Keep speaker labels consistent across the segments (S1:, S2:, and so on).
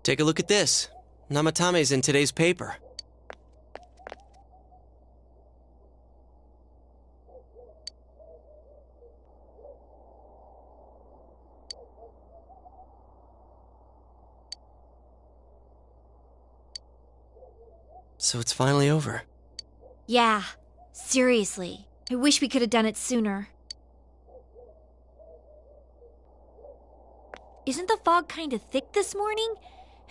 S1: Take a look at this. Namatame's in today's paper. So it's finally over.
S2: Yeah, seriously. I wish we could have done it sooner. Isn't the fog kind of thick this morning?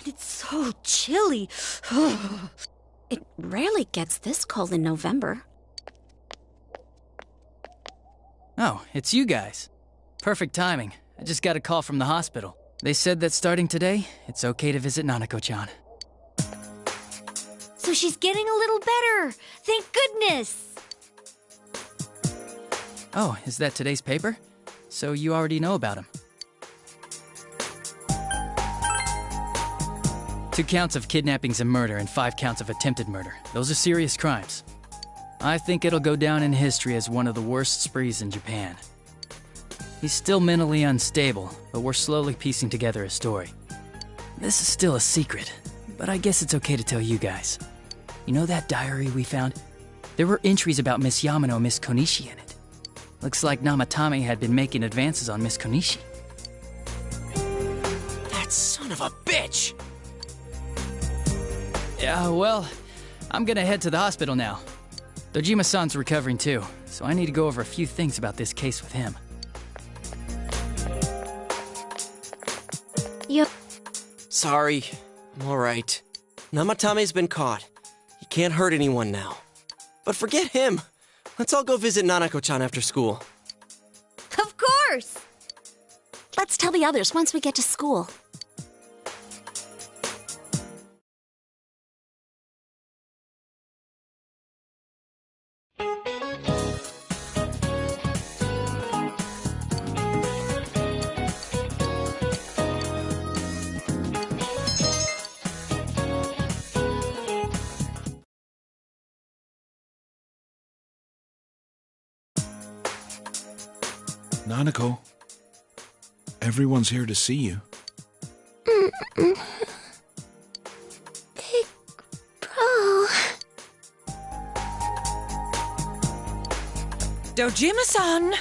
S2: And it's so chilly.
S3: It rarely gets this cold in November.
S4: Oh, it's you guys. Perfect timing. I just got a call from the hospital. They said that starting today, it's okay to visit Nanako-chan.
S2: So she's getting a little better. Thank goodness.
S4: Oh, is that today's paper? So you already know about him. 2 counts of kidnappings and murder and 5 counts of attempted murder. Those are serious crimes. I think it'll go down in history as one of the worst sprees in Japan. He's still mentally unstable, but we're slowly piecing together a story. This is still a secret, but I guess it's okay to tell you guys. You know that diary we found? There were entries about Miss Yamano and Miss Konishi in it. Looks like Namatame had been making advances on Miss Konishi.
S1: That son of a bitch!
S4: Yeah, well, I'm gonna head to the hospital now. Dojima-san's recovering too, so I need to go over a few things about this case with him.
S2: Yep.
S1: Sorry, I'm alright. Namatame's been caught. He can't hurt anyone now. But forget him. Let's all go visit Nanako-chan after school.
S2: Of course!
S3: Let's tell the others once we get to school.
S5: Nanako, everyone's here to see you.
S2: Big bro.
S6: Dojima-san!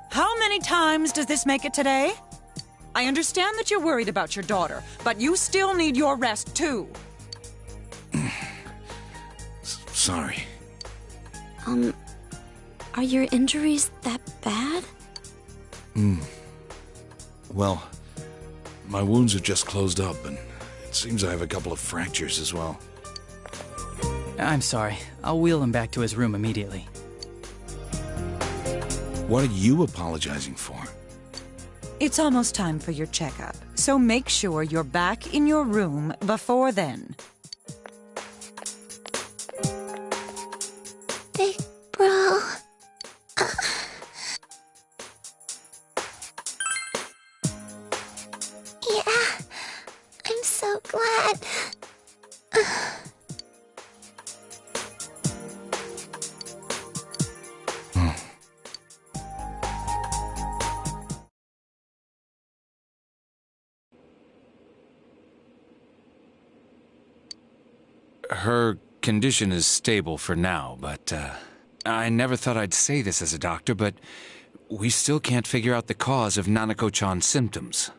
S6: How many times does this make it today? I understand that you're worried about your daughter, but you still need your rest too.
S5: Sorry.
S3: Are your injuries that bad?
S5: Well, my wounds are just closed up, and it seems I have a couple of fractures as well.
S4: I'm sorry. I'll wheel him back to his room immediately.
S5: What are you apologizing for?
S6: It's almost time for your checkup, so make sure you're back in your room before then.
S2: Big bro. Yeah, I'm so glad.
S7: Her condition is stable for now, but I never thought I'd say this as a doctor, but we still can't figure out the cause of Nanako-chan's symptoms.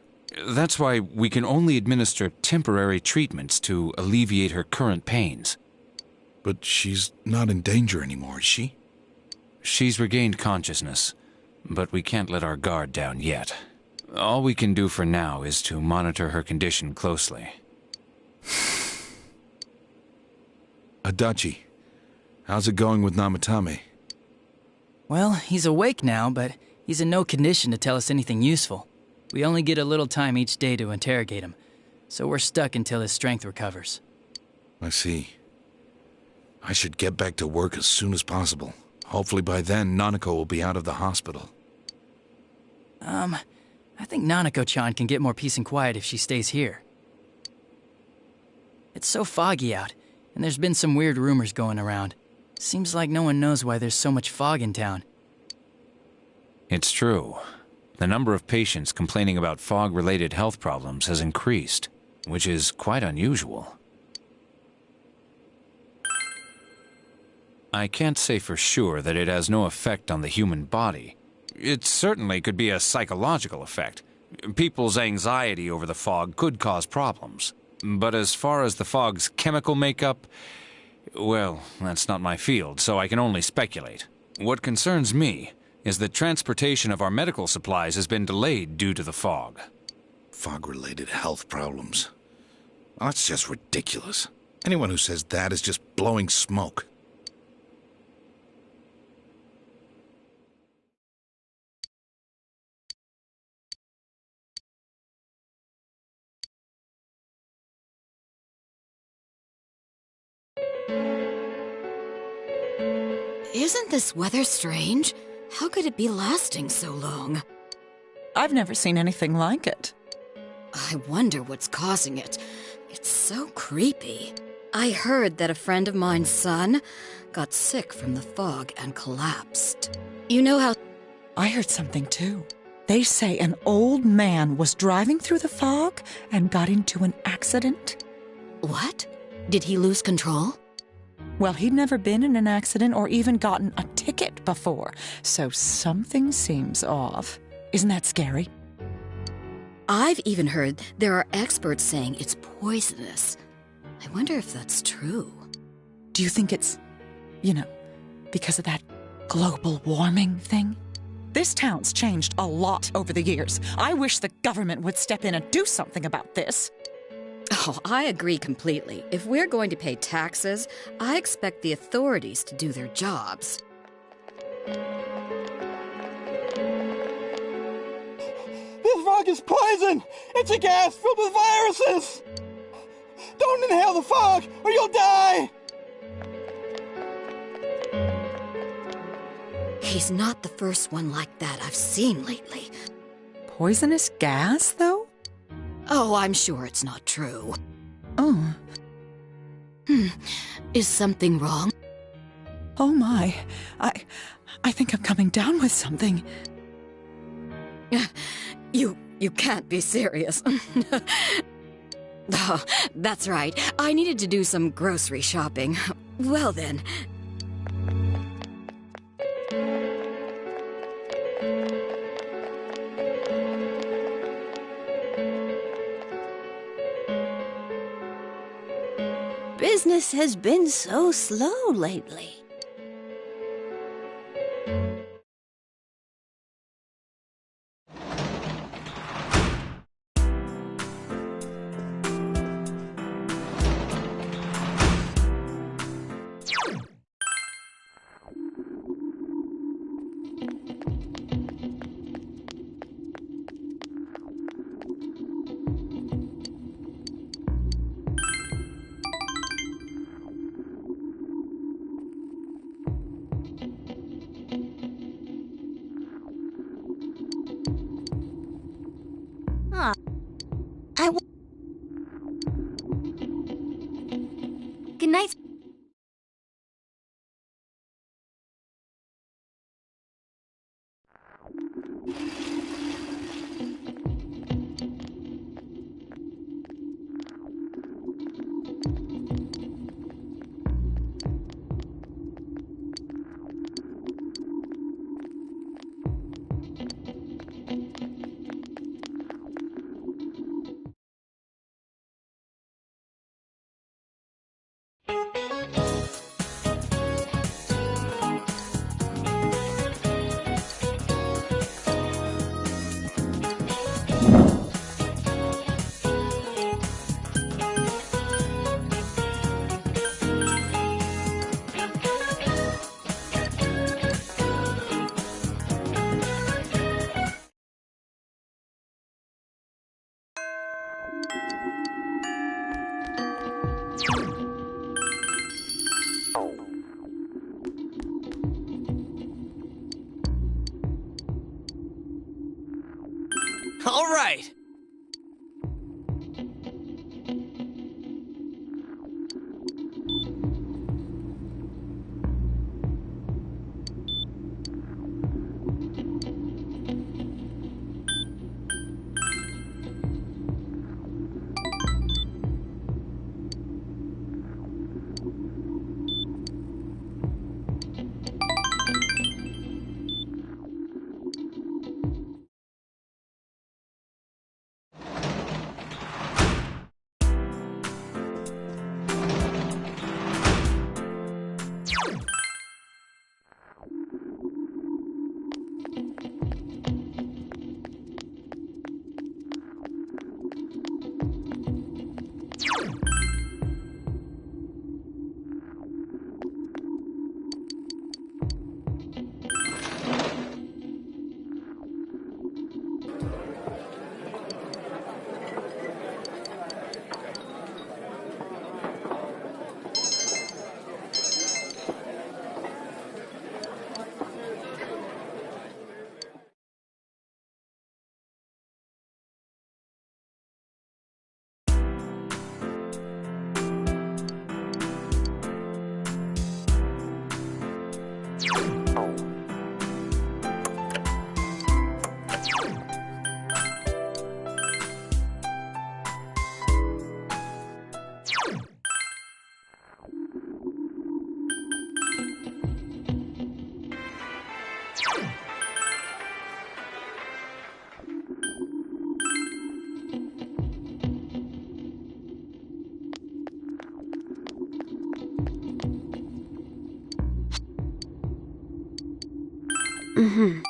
S7: That's why we can only administer temporary treatments to alleviate her current pains.
S5: But she's not in danger anymore, is she?
S7: She's regained consciousness, but we can't let our guard down yet. All we can do for now is to monitor her condition closely.
S5: Adachi, how's it going with Namatame?
S4: Well, he's awake now, but he's in no condition to tell us anything useful. We only get a little time each day to interrogate him, so we're stuck until his strength recovers.
S5: I see. I should get back to work as soon as possible. Hopefully by then, Nanako will be out of the hospital.
S4: I think Nanako-chan can get more peace and quiet if she stays here. It's so foggy out, and there's been some weird rumors going around. Seems like no one knows why there's so much fog in town.
S7: It's true. The number of patients complaining about fog-related health problems has increased, which is quite unusual. I can't say for sure that it has no effect on the human body. It certainly could be a psychological effect. People's anxiety over the fog could cause problems. But as far as the fog's chemical makeup, well, that's not my field, so I can only speculate. What concerns me is that transportation of our medical supplies has been delayed due to the fog.
S5: Fog-related health problems. Well, that's just ridiculous. Anyone who says that is just blowing smoke.
S3: Isn't this weather strange? How could it be lasting so long?
S6: I've never seen anything like it.
S3: I wonder what's causing it. It's so creepy. I heard that a friend of mine's son got sick from the fog and collapsed. You know how...
S6: I heard something too. They say an old man was driving through the fog and got into an accident.
S3: What? Did he lose control?
S6: Well, he'd never been in an accident or even gotten a ticket before, so something seems off. Isn't that scary?
S3: I've even heard there are experts saying it's poisonous. I wonder if that's true.
S6: Do you think it's, because of that global warming thing? This town's changed a lot over the years. I wish the government would step in and do something about this.
S3: Oh, I agree completely. If we're going to pay taxes, I expect the authorities to do their jobs.
S8: This fog is poison! It's a gas filled with viruses! Don't inhale the fog, or you'll die!
S3: He's not the first one like that I've seen lately.
S6: Poisonous gas, though?
S3: Oh, I'm sure it's not true.
S6: Oh.
S3: Is something wrong?
S6: Oh my. I think I'm coming down with something.
S3: You can't be serious. Oh, that's right. I needed to do some grocery shopping. Well then.
S9: Business has been so slow lately.
S2: Good night.
S1: All right.
S10: Mm-hmm.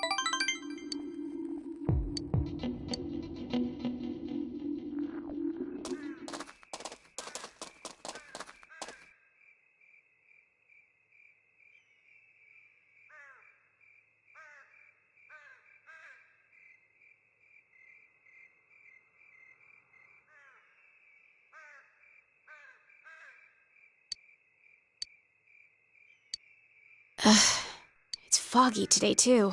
S10: It's foggy today, too.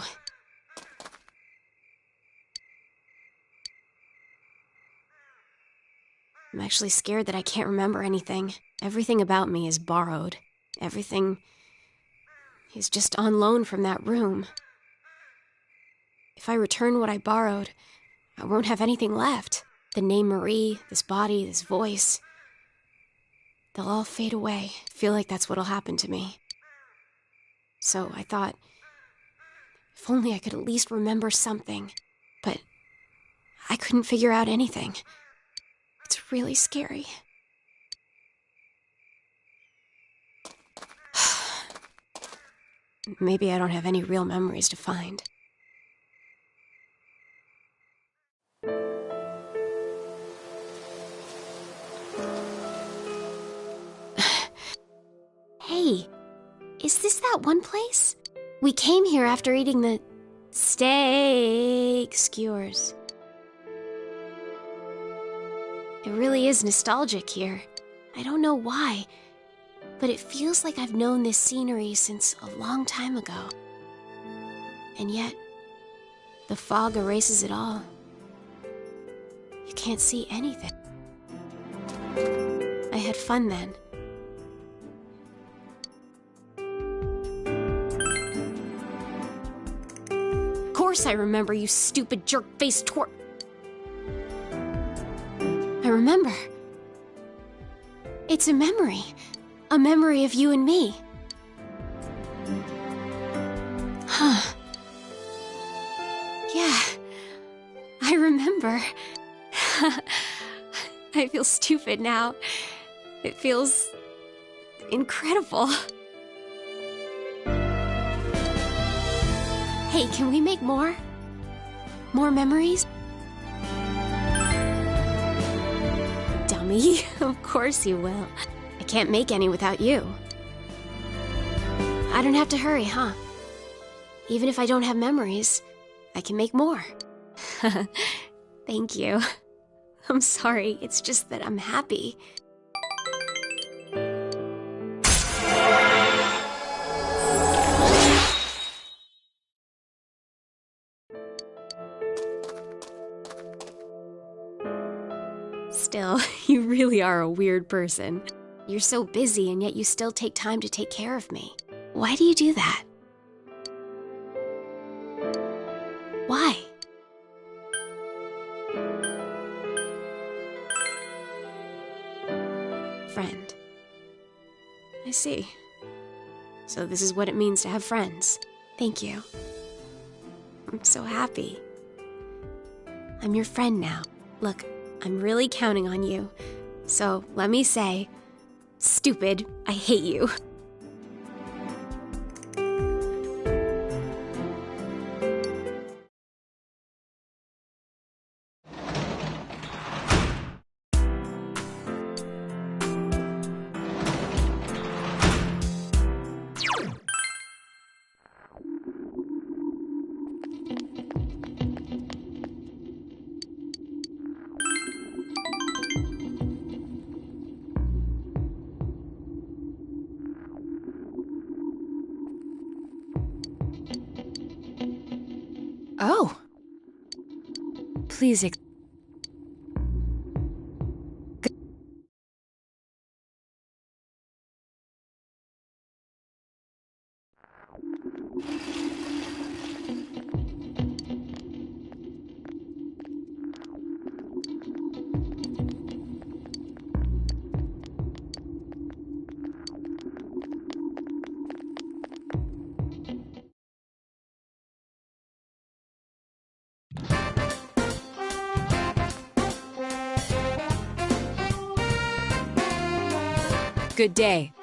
S10: I'm actually scared that I can't remember anything. Everything about me is borrowed. Everything is just on loan from that room. If I return what I borrowed, I won't have anything left. The name Marie, this body, this voice, they'll all fade away. I feel like that's what'll happen to me. So I thought, if only I could at least remember something. But I couldn't figure out anything. It's really scary. Maybe I don't have any real memories to find. Hey, is this that one place? We came here after eating the steak skewers. It really is nostalgic here. I don't know why, but it feels like I've known this scenery since a long time ago. And yet, the fog erases it all. You can't see anything. I had fun then. Of course I remember, you stupid jerk-faced twerp. I remember. It's a memory of you and me. Huh. Yeah, I remember. I feel stupid now. It feels incredible. Hey, can we make more? More memories? Dummy, of course you will. I can't make any without you. I don't have to hurry, huh? Even if I don't have memories, I can make more. Thank you. I'm sorry, it's just that I'm happy. Still, you really are a weird person. You're so busy and yet you still take time to take care of me. Why do you do that? Why? Friend. I see. So this is what it means to have friends. Thank you. I'm so happy. I'm your friend now. Look, I'm really counting on you. So let me say, stupid, I hate you. Oh. Please Good day.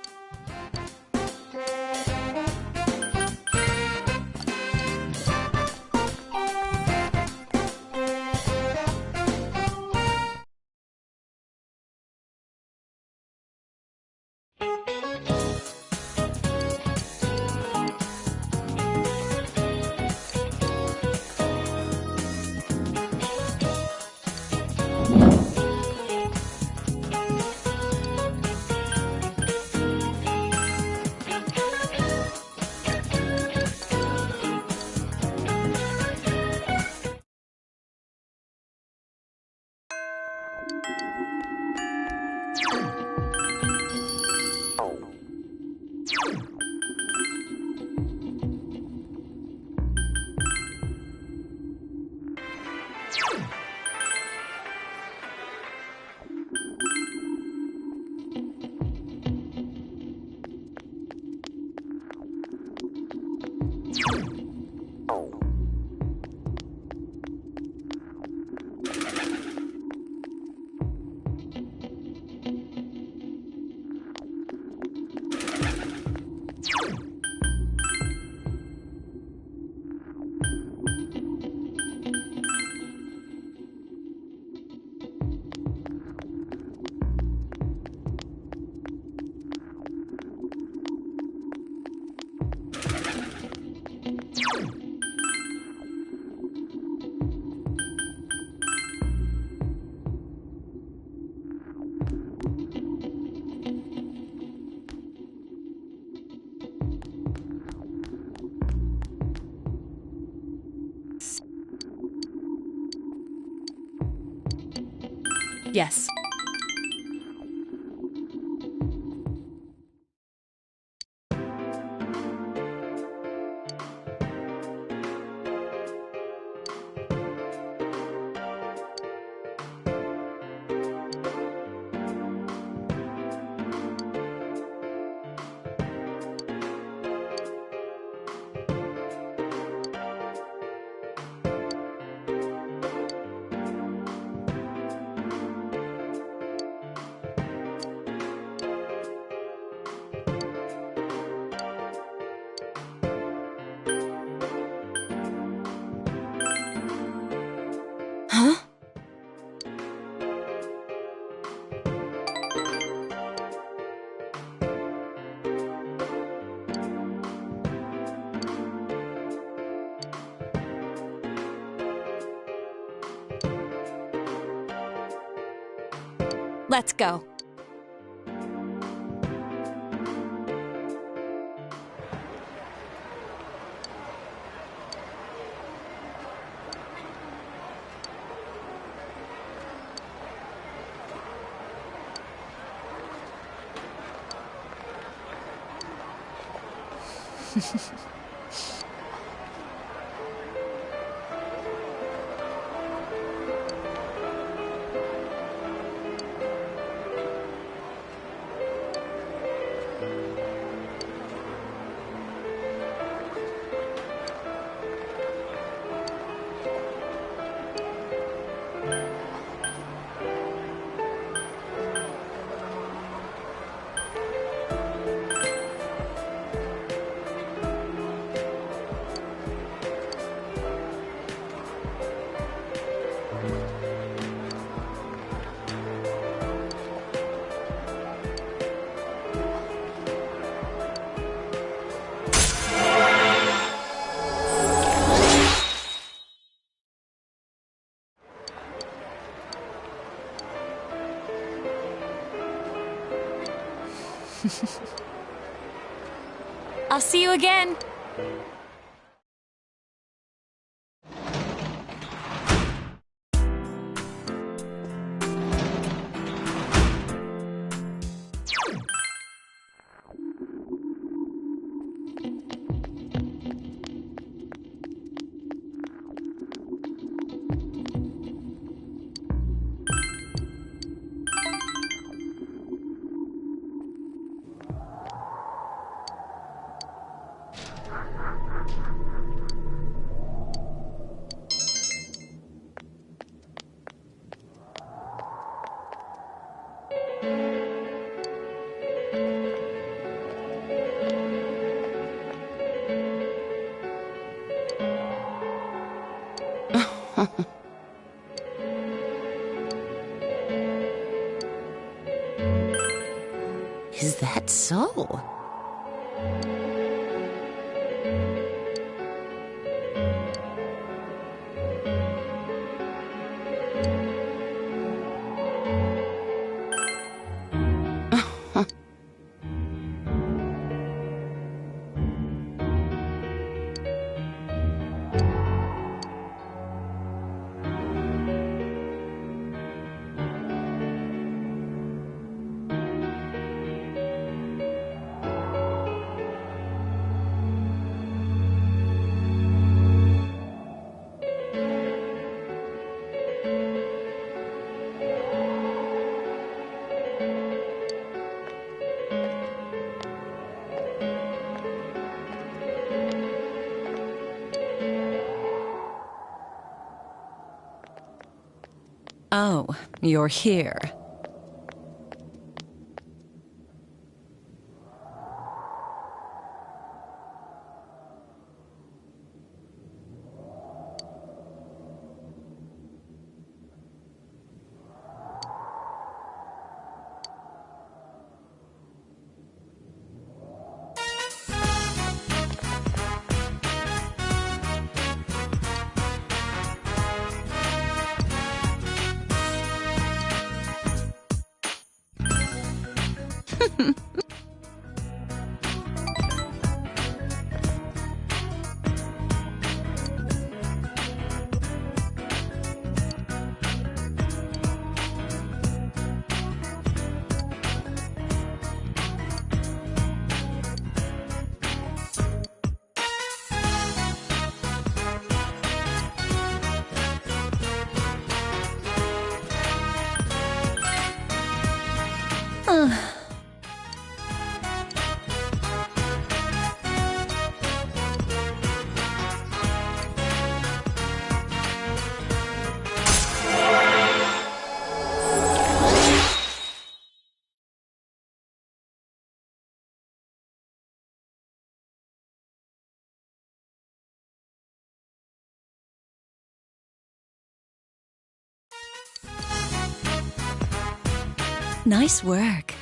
S11: Yes.
S9: Huh?
S11: Let's go. I'll see you again.
S9: Is that so?
S3: So, you're here. Nice work.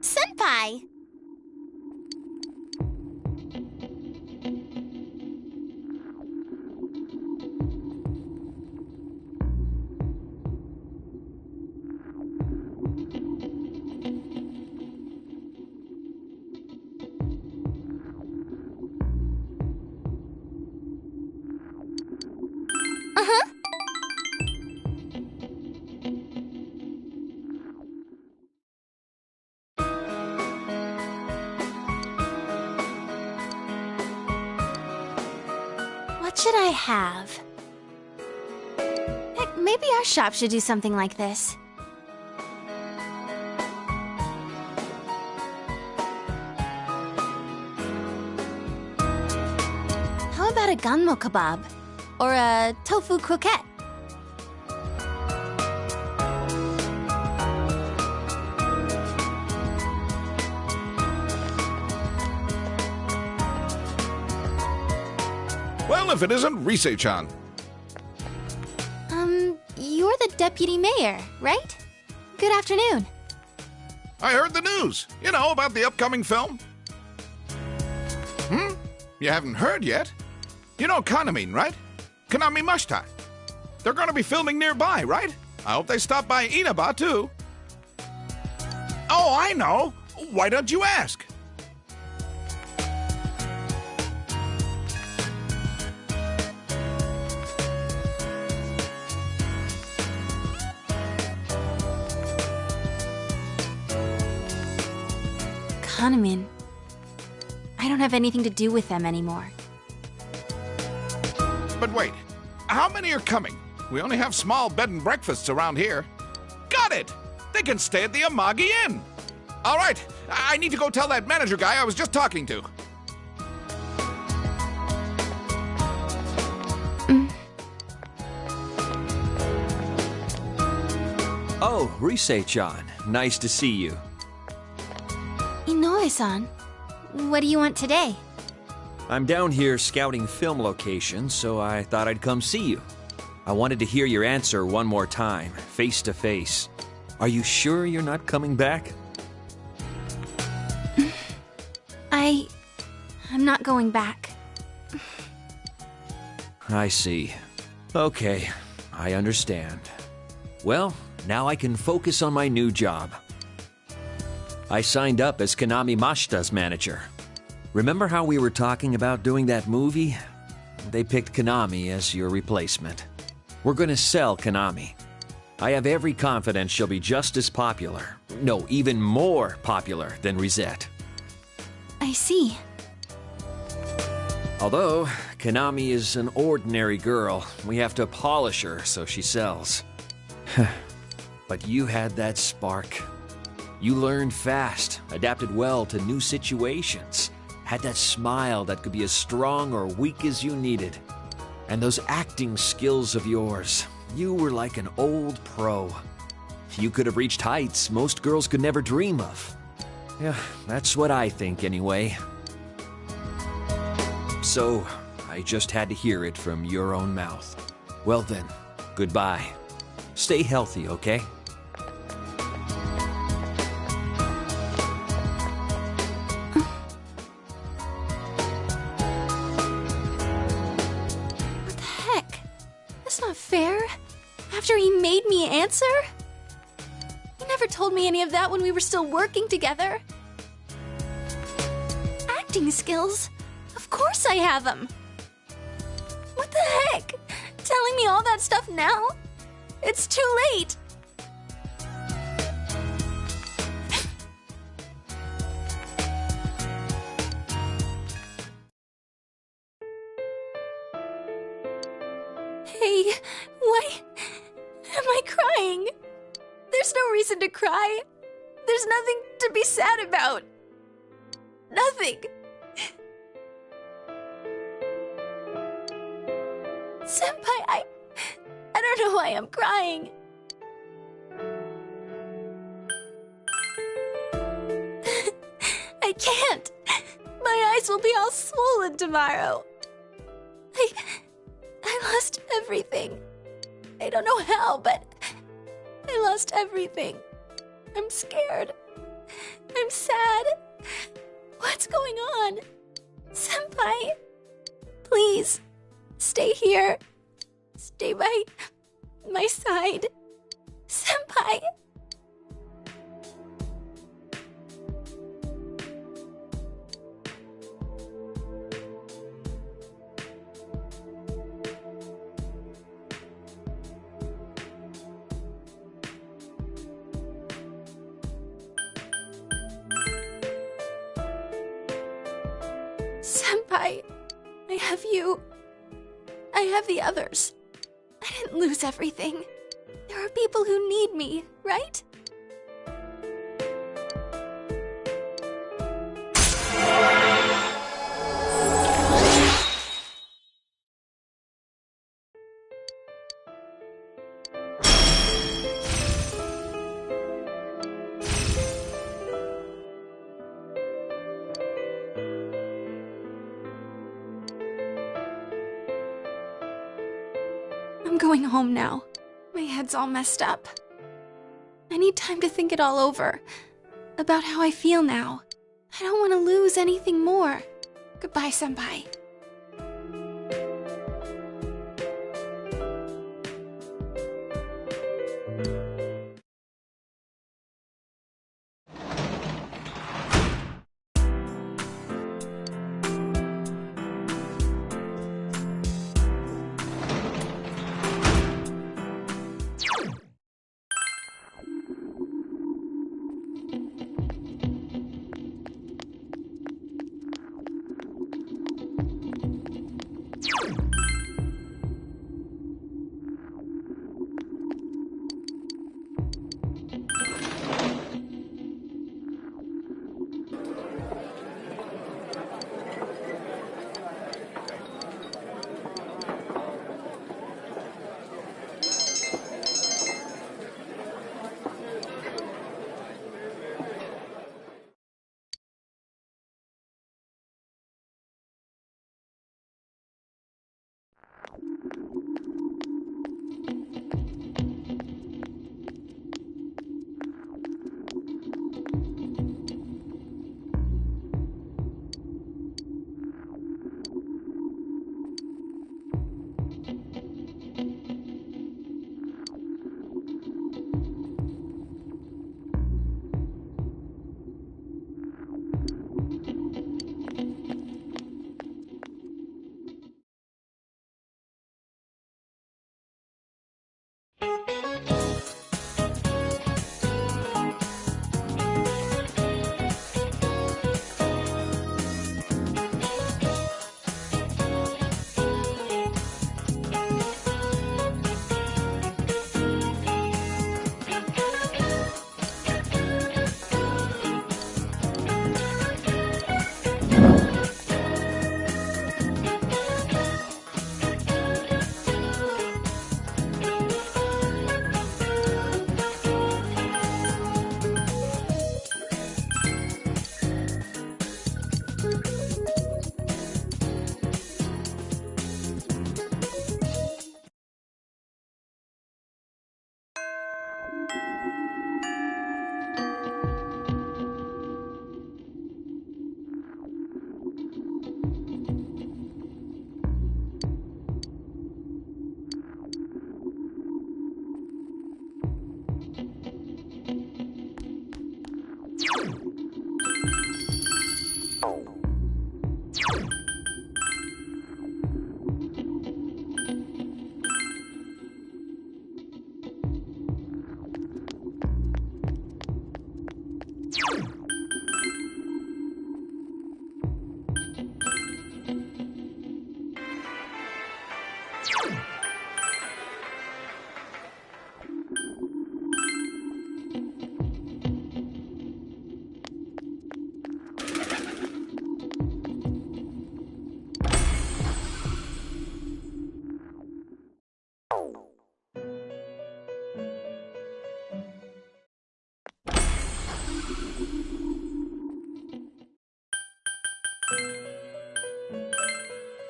S12: Senpai! What should I have? Heck, maybe our shop should do something like this. How about a ganmo kebab? Or a tofu croquette?
S5: Well, if it isn't Risei-chan.
S12: You're the deputy mayor, right? Good afternoon.
S5: I heard the news. You know, about the upcoming film. You haven't heard yet? You know Kanamin, right? Kanami Mashita. They're gonna be filming nearby, right? I hope they stop by Inaba, too. Oh, I know. Why don't you ask?
S12: Kanamin. I don't have anything to do with them anymore.
S5: But wait, how many are coming? We only have small bed and breakfasts around here. Got it! They can stay at the Amagi Inn. All right, I need to go tell that manager guy I was just talking to.
S13: Oh, Risei-chan. Nice to see you.
S12: Inoue-san, what do you want today?
S13: I'm down here scouting film locations, so I thought I'd come see you. I wanted to hear your answer one more time, face to face. Are you sure you're not coming back?
S12: I'm not going back.
S13: I see. Okay, I understand. Well, now I can focus on my new job. I signed up as Kanami Mashita's manager. Remember how we were talking about doing that movie? They picked Kanami as your replacement. We're gonna sell Kanami. I have every confidence she'll be just as popular. No, even more popular than Risette.
S12: I see.
S13: Although, Kanami is an ordinary girl, we have to polish her so she sells. But you had that spark. You learned fast, adapted well to new situations, had that smile that could be as strong or weak as you needed. And those acting skills of yours, you were like an old pro. You could have reached heights most girls could never dream of. Yeah, that's what I think anyway. So, I just had to hear it from your own mouth. Well then, goodbye. Stay healthy, okay?
S12: What the heck? That's not fair. After he made me answer? He never told me any of that when we were still working together. Acting skills? Of course I have them. What the heck? Telling me all that stuff now? It's too late. Hey, why am I crying? There's no reason to cry. There's nothing to be sad about. Nothing. Senpai, I don't know why I'm crying. I can't. My eyes will be all swollen tomorrow. I lost everything. I don't know how, but I lost everything. I'm scared. I'm sad. What's going on? Senpai, please, stay here. Stay by my side. Senpai. Senpai, I have you. I have the others. I didn't lose everything. There are people who need me, right? going home now. My head's all messed up. I need time to think it all over. About how I feel now. I don't want to lose anything more. Goodbye, Senpai.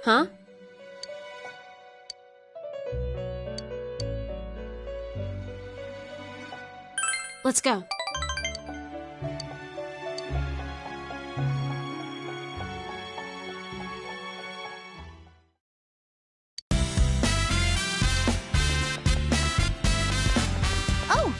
S10: Huh? Let's go.
S12: Oh!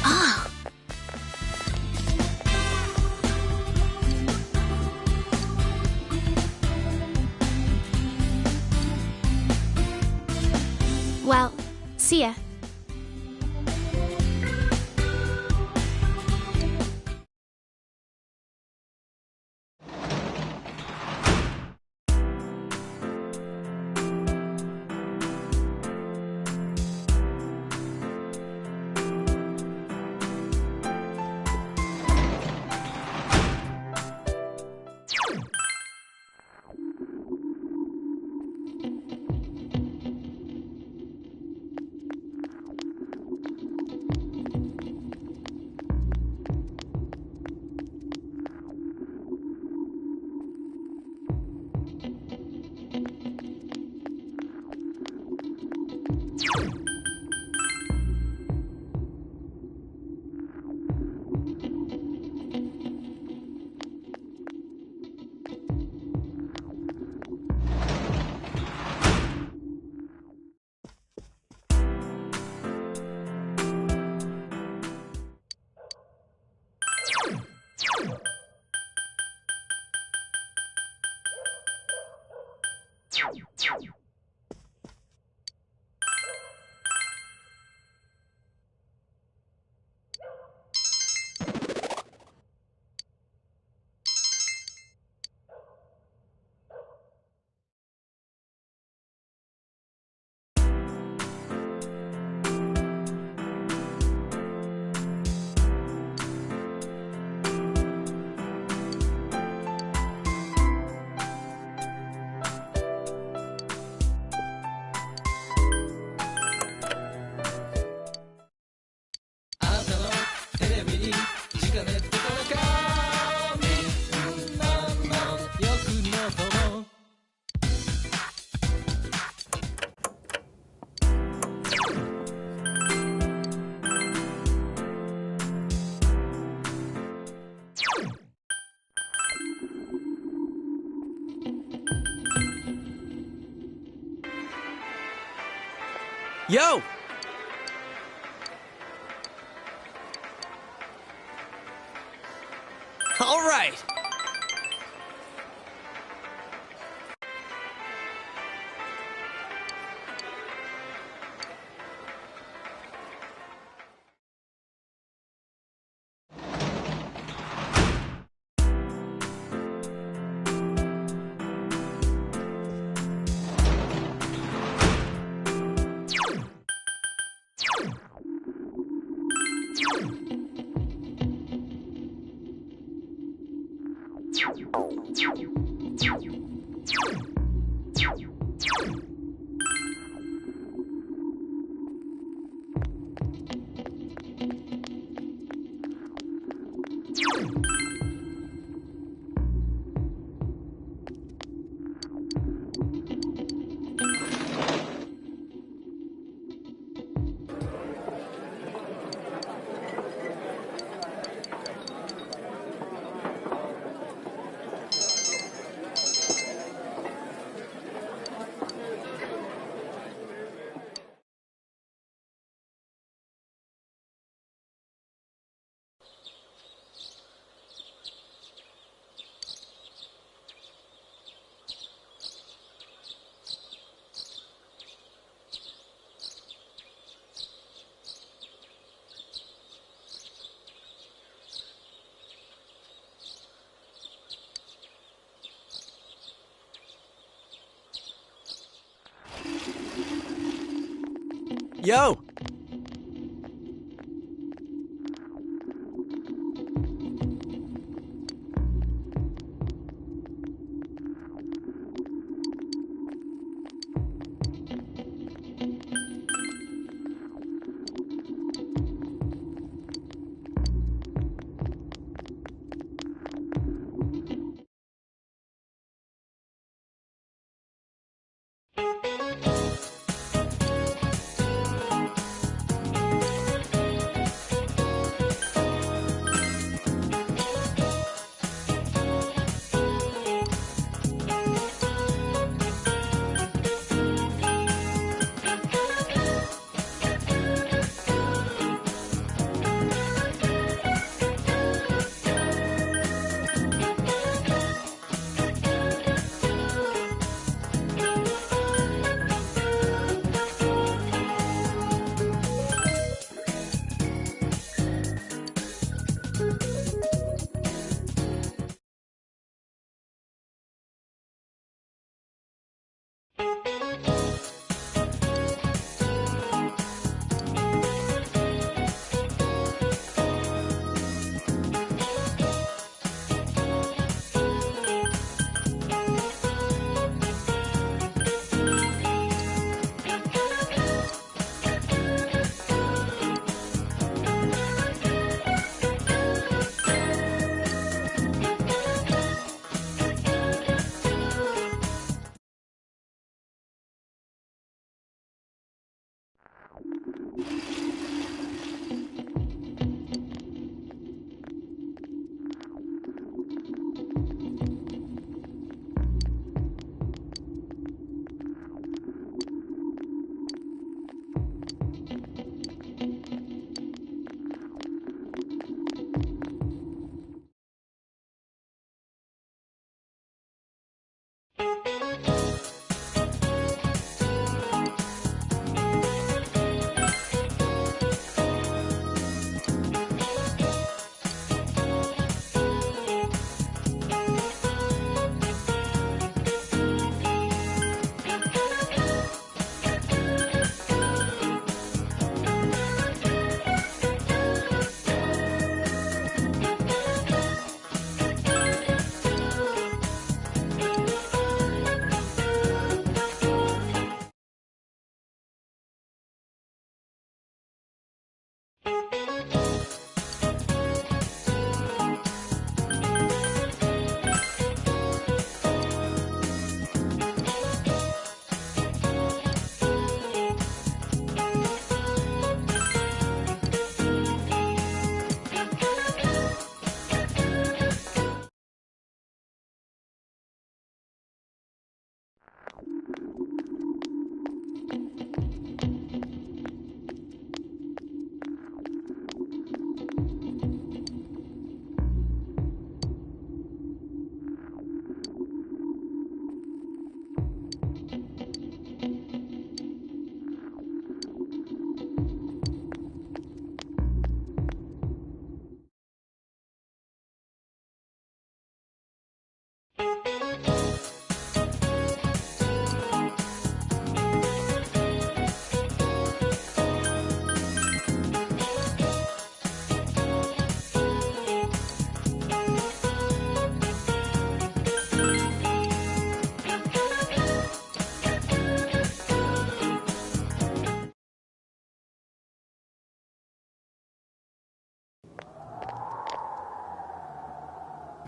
S12: Ah! Well, see ya.
S1: Yo! All right! Yo!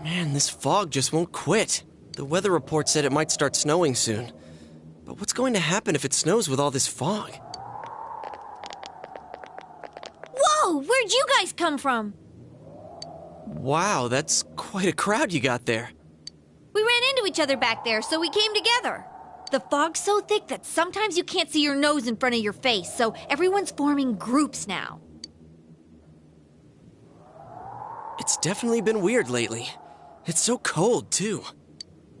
S1: Man, this fog just won't quit. The weather report said it might start snowing soon. But what's going to happen if it snows with all this fog?
S2: Whoa! Where'd you guys come from?
S1: Wow, that's quite a crowd you got there.
S2: We ran into each other back there, so we came together. The fog's so thick that sometimes you can't see your nose in front of your face, so everyone's forming groups now.
S1: It's definitely been weird lately. It's so cold, too.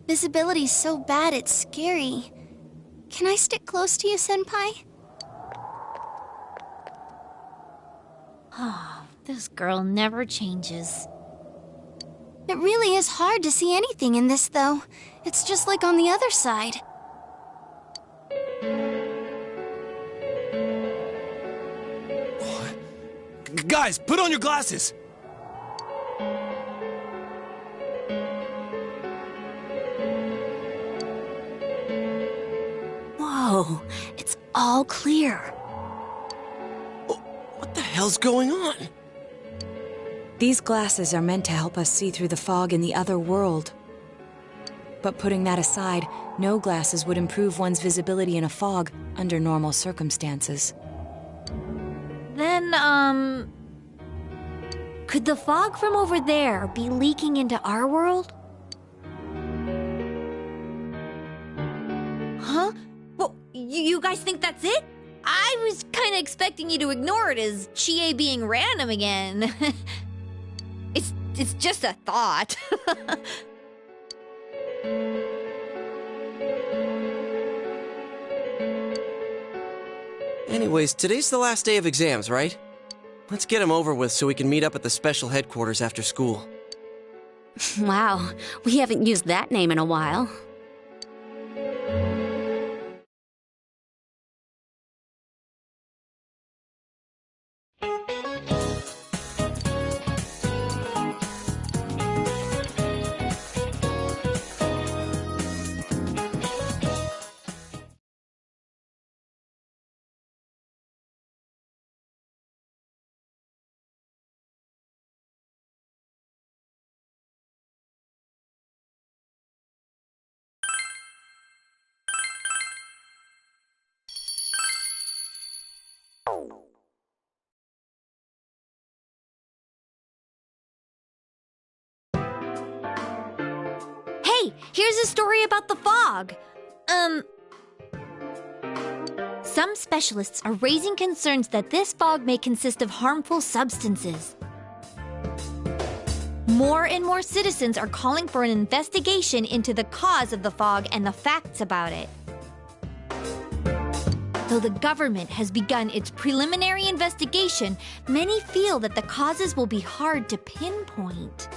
S12: Visibility's so bad it's scary. Can I stick close to you, Senpai?
S2: Oh, this girl never changes.
S12: It really is hard to see anything in this, though. It's just like on the other side.
S14: Guys, put on your glasses!
S9: Whoa, it's all clear.
S1: What the hell's going on?
S15: These glasses are meant to help us see through the fog in the other world. But putting that aside, no glasses would improve one's visibility in a fog under normal circumstances.
S2: Then, could the fog from over there be leaking into our world? Huh? Well, you guys think that's it? I was kind of expecting you to ignore it as Chie being random again. It's just a thought.
S1: Anyways, today's the last day of exams, right? Let's get them over with so we can meet up at the special headquarters after school.
S9: Wow, we haven't used that name in a while.
S2: Hey, here's a story about the fog. Some specialists are raising concerns that this fog may consist of harmful substances. More and more citizens are calling for an investigation into the cause of the fog and the facts about it. Though the government has begun its preliminary investigation, many feel that the causes will be hard to pinpoint.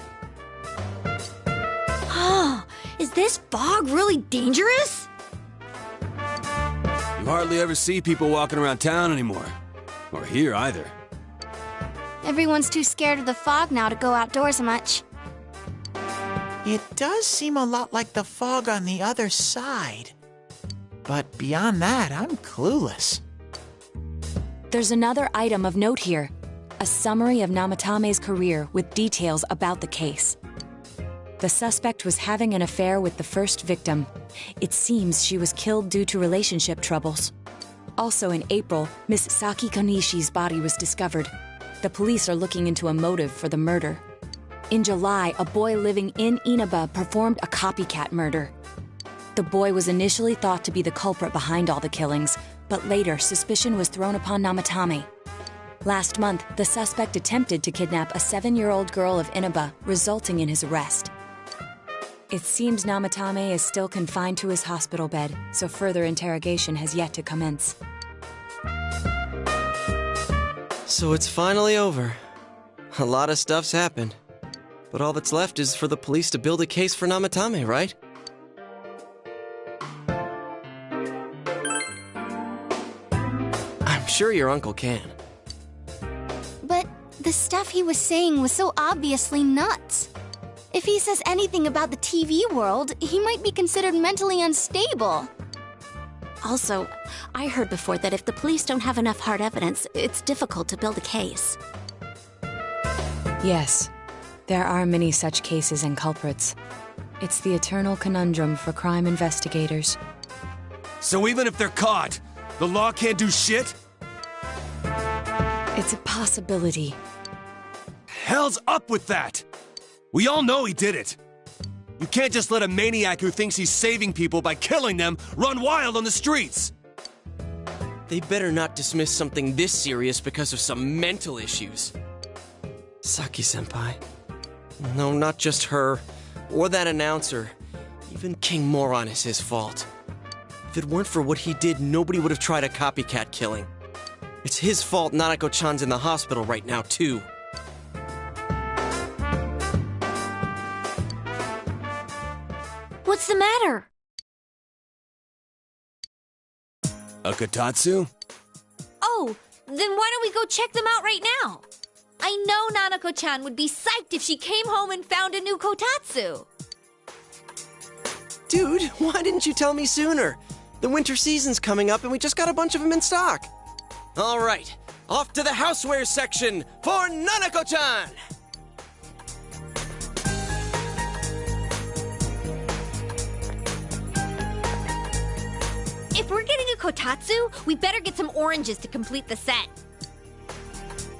S2: Is this fog really dangerous?
S14: You hardly ever see people walking around town anymore. Or here either.
S12: Everyone's too scared of the fog now to go outdoors much.
S16: It does seem a lot like the fog on the other side. But beyond that, I'm clueless.
S15: There's another item of note here. A summary of Namatame's career with details about the case. The suspect was having an affair with the first victim. It seems she was killed due to relationship troubles. Also in April, Miss Saki Konishi's body was discovered. The police are looking into a motive for the murder. In July, a boy living in Inaba performed a copycat murder. The boy was initially thought to be the culprit behind all the killings, but later suspicion was thrown upon Namatame. Last month, the suspect attempted to kidnap a 7-year-old girl of Inaba, resulting in his arrest. It seems Namatame is still confined to his hospital bed, so further interrogation has yet to commence.
S1: So it's finally over. A lot of stuff's happened. But all that's left is for the police to build a case for Namatame, right? I'm sure your uncle can.
S12: But the stuff he was saying was so obviously nuts. If he says anything about the TV world, he might be considered mentally unstable.
S9: Also, I heard before that if the police don't have enough hard evidence, it's difficult to build a case.
S15: Yes, There are many such cases and culprits. It's the eternal conundrum for crime investigators.
S14: So even if they're caught, the law can't do shit?
S15: It's a possibility.
S14: Hell's up with that! We all know he did it. You can't just let a maniac who thinks he's saving people by killing them run wild on the streets!
S1: They better not dismiss something this serious because of some mental issues. Saki-senpai. No, not just her, or that announcer. Even King Moron is his fault. If it weren't for what he did, nobody would have tried a copycat killing. It's his fault Nanako-chan's in the hospital right now, too.
S2: What's the matter?
S14: A Kotatsu?
S2: Oh, then why don't we go check them out right now? I know Nanako-chan would be psyched if she came home and found a new Kotatsu.
S1: Dude, why didn't you tell me sooner? The winter season's coming up and we just got a bunch of them in stock. All right, off to the houseware section for Nanako-chan!
S2: If we're getting a Kotatsu, we better get some oranges to complete the set.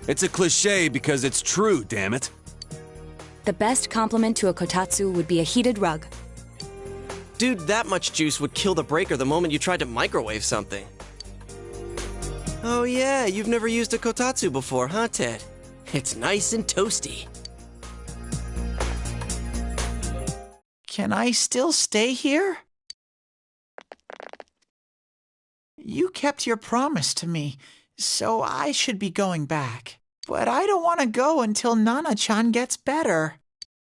S14: It's a cliche because it's true, damn it.
S15: The best compliment to a Kotatsu would be a heated rug.
S1: Dude, that much juice would kill the breaker the moment you tried to microwave something. Oh yeah, you've never used a Kotatsu before, huh, Ted? It's nice and toasty.
S16: Can I still stay here? You kept your promise to me, so I should be going back. But I don't want to go until Nana-chan gets better.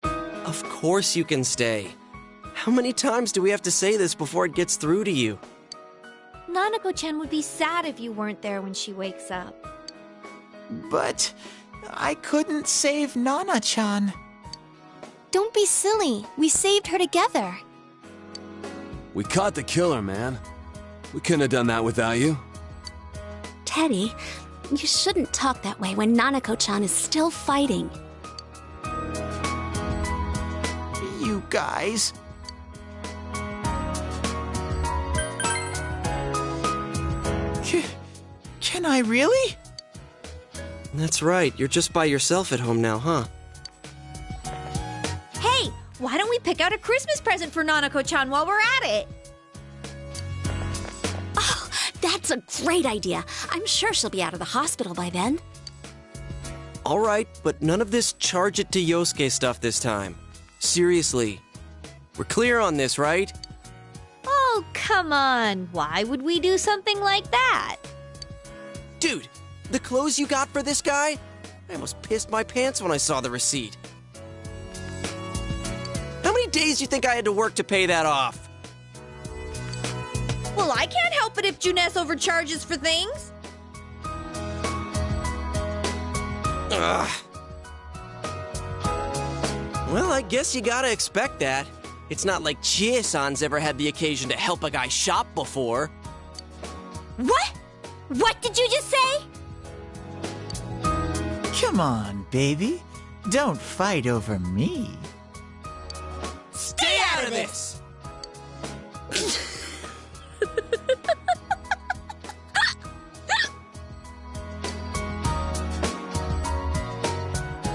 S1: Of course you can stay. How many times do we have to say this before it gets through to you?
S2: Nanako-chan would be sad if you weren't there when she wakes up.
S16: But I couldn't save Nana-chan.
S10: Don't be silly. We saved her together.
S14: We caught the killer, man. We couldn't have done that without you.
S9: Teddy, you shouldn't talk that way when Nanako-chan is still fighting.
S16: You guys. Can I really?
S1: That's right, you're just by yourself at home now, huh?
S2: Hey, why don't we pick out a Christmas present for Nanako-chan while we're at it?
S9: Oh, that's a great idea. I'm sure she'll be out of the hospital by then.
S1: All right, but none of this charge it to Yosuke stuff this time. Seriously. We're clear on this, right?
S2: Oh, come on. Why would we do something like that?
S1: Dude, the clothes you got for this guy? I almost pissed my pants when I saw the receipt. How many days do you think I had to work to pay that off?
S2: Well, I can't help it if Junes overcharges for things.
S1: Ugh. Well, I guess you gotta expect that. It's not like Chie-san's ever had the occasion to help a guy shop before.
S2: What? What did you just say?
S16: Come on, baby. Don't fight over me.
S1: Stay out of this!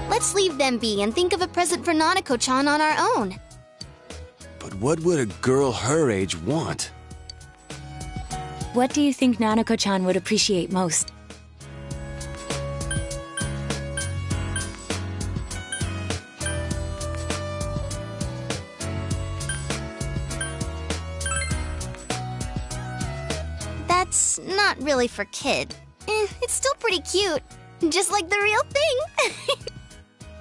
S9: Let's leave them be and think of a present for Nanako-chan on our own.
S14: But what would a girl her age want?
S15: What do you think Nanako-chan would appreciate most?
S9: That's not really for kid. It's still pretty cute. Just like the real thing.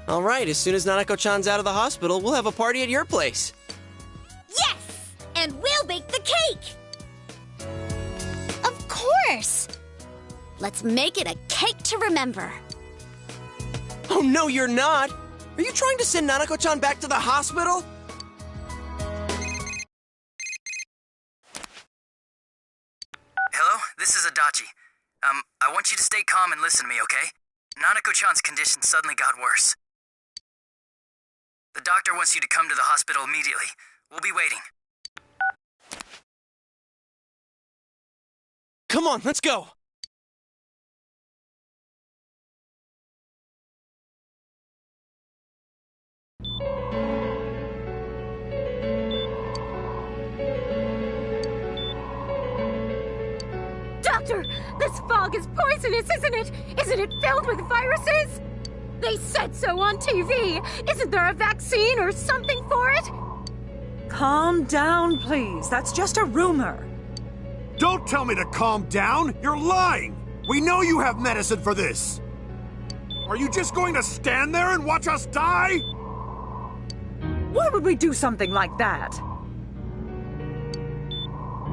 S1: All right, as soon as Nanako-chan's out of the hospital, we'll have a party at your place.
S2: Yes! And we'll bake the cake!
S9: Of course! Let's make it a cake to remember.
S1: Oh, no, you're not! Are you trying to send Nanako-chan back to the hospital?
S17: Hello, this is Adachi. I want you to stay calm and listen to me, okay? Nanako-chan's condition suddenly got worse. The doctor wants you to come to the hospital immediately. We'll be waiting.
S1: Come on, let's go!
S18: Doctor, this fog is poisonous, isn't it? Isn't it filled with viruses? They said so on TV. Isn't there a vaccine or something for it?
S19: Calm down, please. That's just a rumor.
S14: Don't tell me to calm down! You're lying! We know you have medicine for this! Are you just going to stand there and watch us die?
S19: Why would we do something like that?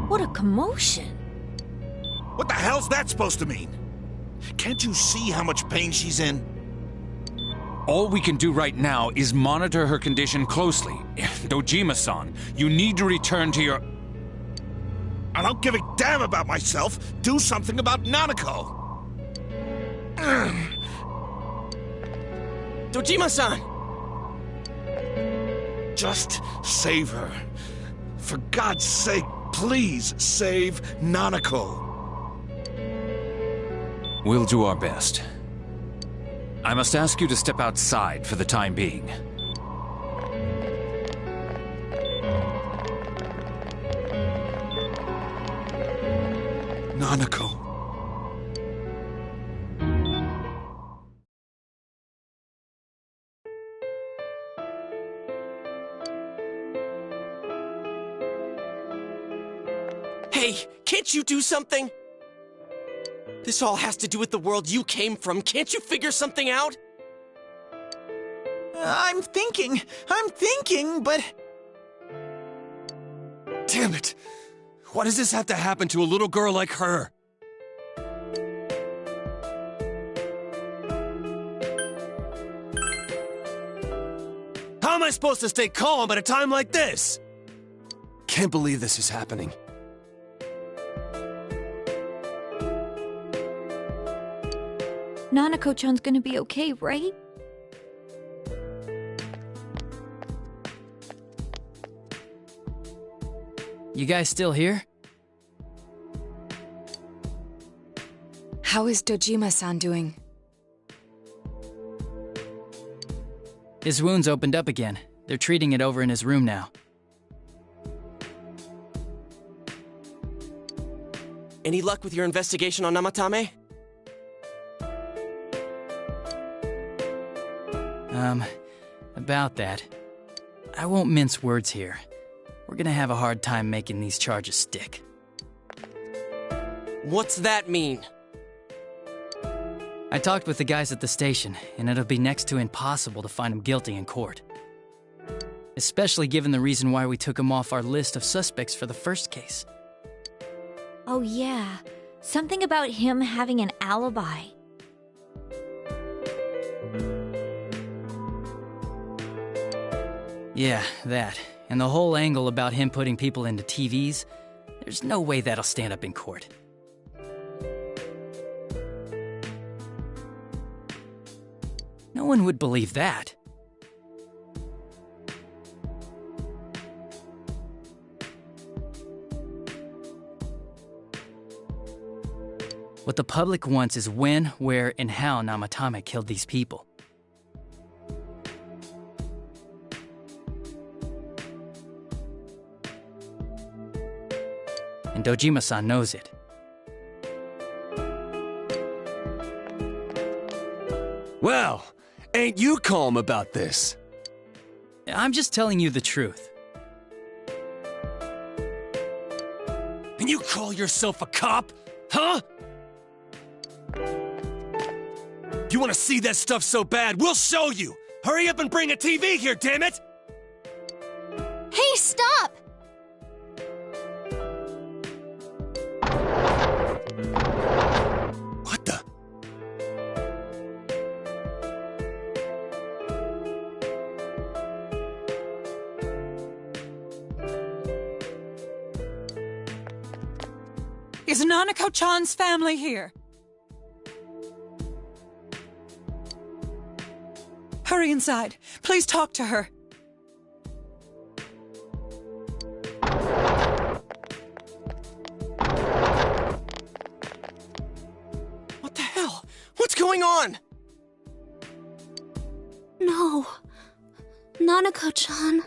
S2: What a commotion.
S5: What the hell's that supposed to mean? Can't you see how much pain she's in?
S7: All we can do right now is monitor her condition closely. Dojima-san, you need to return to your...
S5: I don't give a damn about myself. Do something about Nanako.
S1: Dojima-san!
S5: Just save her. For God's sake, please save Nanako.
S7: We'll do our best. I must ask you to step outside for the time being.
S5: Nanako.
S1: Hey, can't you do something? This all has to do with the world you came from. Can't you figure something out?
S16: I'm thinking, but...
S14: Damn it! Why does this have to happen to a little girl like her? How am I supposed to stay calm at a time like this? Can't believe this is happening.
S2: Nanako-chan's gonna be okay, right?
S4: You guys still here?
S15: How is Dojima-san doing?
S4: His wound's opened up again. They're treating it over in his room now.
S1: Any luck with your investigation on Namatame?
S4: About that. I won't mince words here. We're gonna have a hard time making these charges stick.
S1: What's that mean?
S4: I talked with the guys at the station, and it'll be next to impossible to find him guilty in court. Especially given the reason why we took him off our list of suspects for the first case.
S2: Oh yeah, something about him having an alibi.
S4: Yeah, that. And the whole angle about him putting people into TVs, there's no way that'll stand up in court. No one would believe that. What the public wants is when, where, and how Namatame killed these people. And Dojima-san knows it.
S14: Well, ain't you calm about this?
S4: I'm just telling you the truth.
S14: And you call yourself a cop? Huh? You want to see that stuff so bad? We'll show you! Hurry up and bring a TV here, damn it!
S9: Hey, stop!
S14: What the?
S6: Is Nanako-chan's family here? Hurry inside. Please talk to her.
S1: going on?
S12: No. Nanako-chan.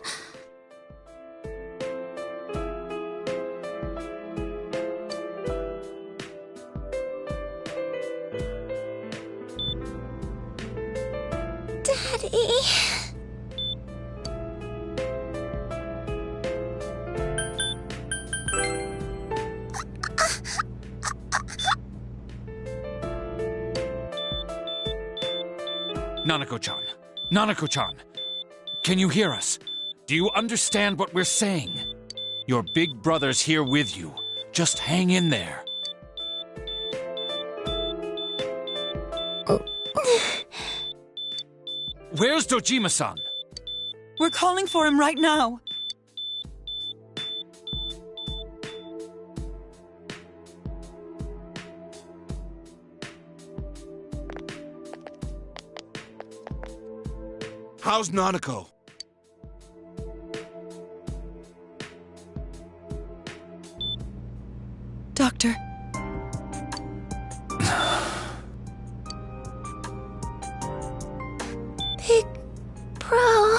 S9: Daddy.
S7: Nanako-chan. Nanako-chan. Can you hear us? Do you understand what we're saying? Your big brother's here with you. Just hang in there. Where's Dojima-san?
S6: We're calling for him right now.
S14: How's Nanako?
S6: Doctor.
S9: Big Bro.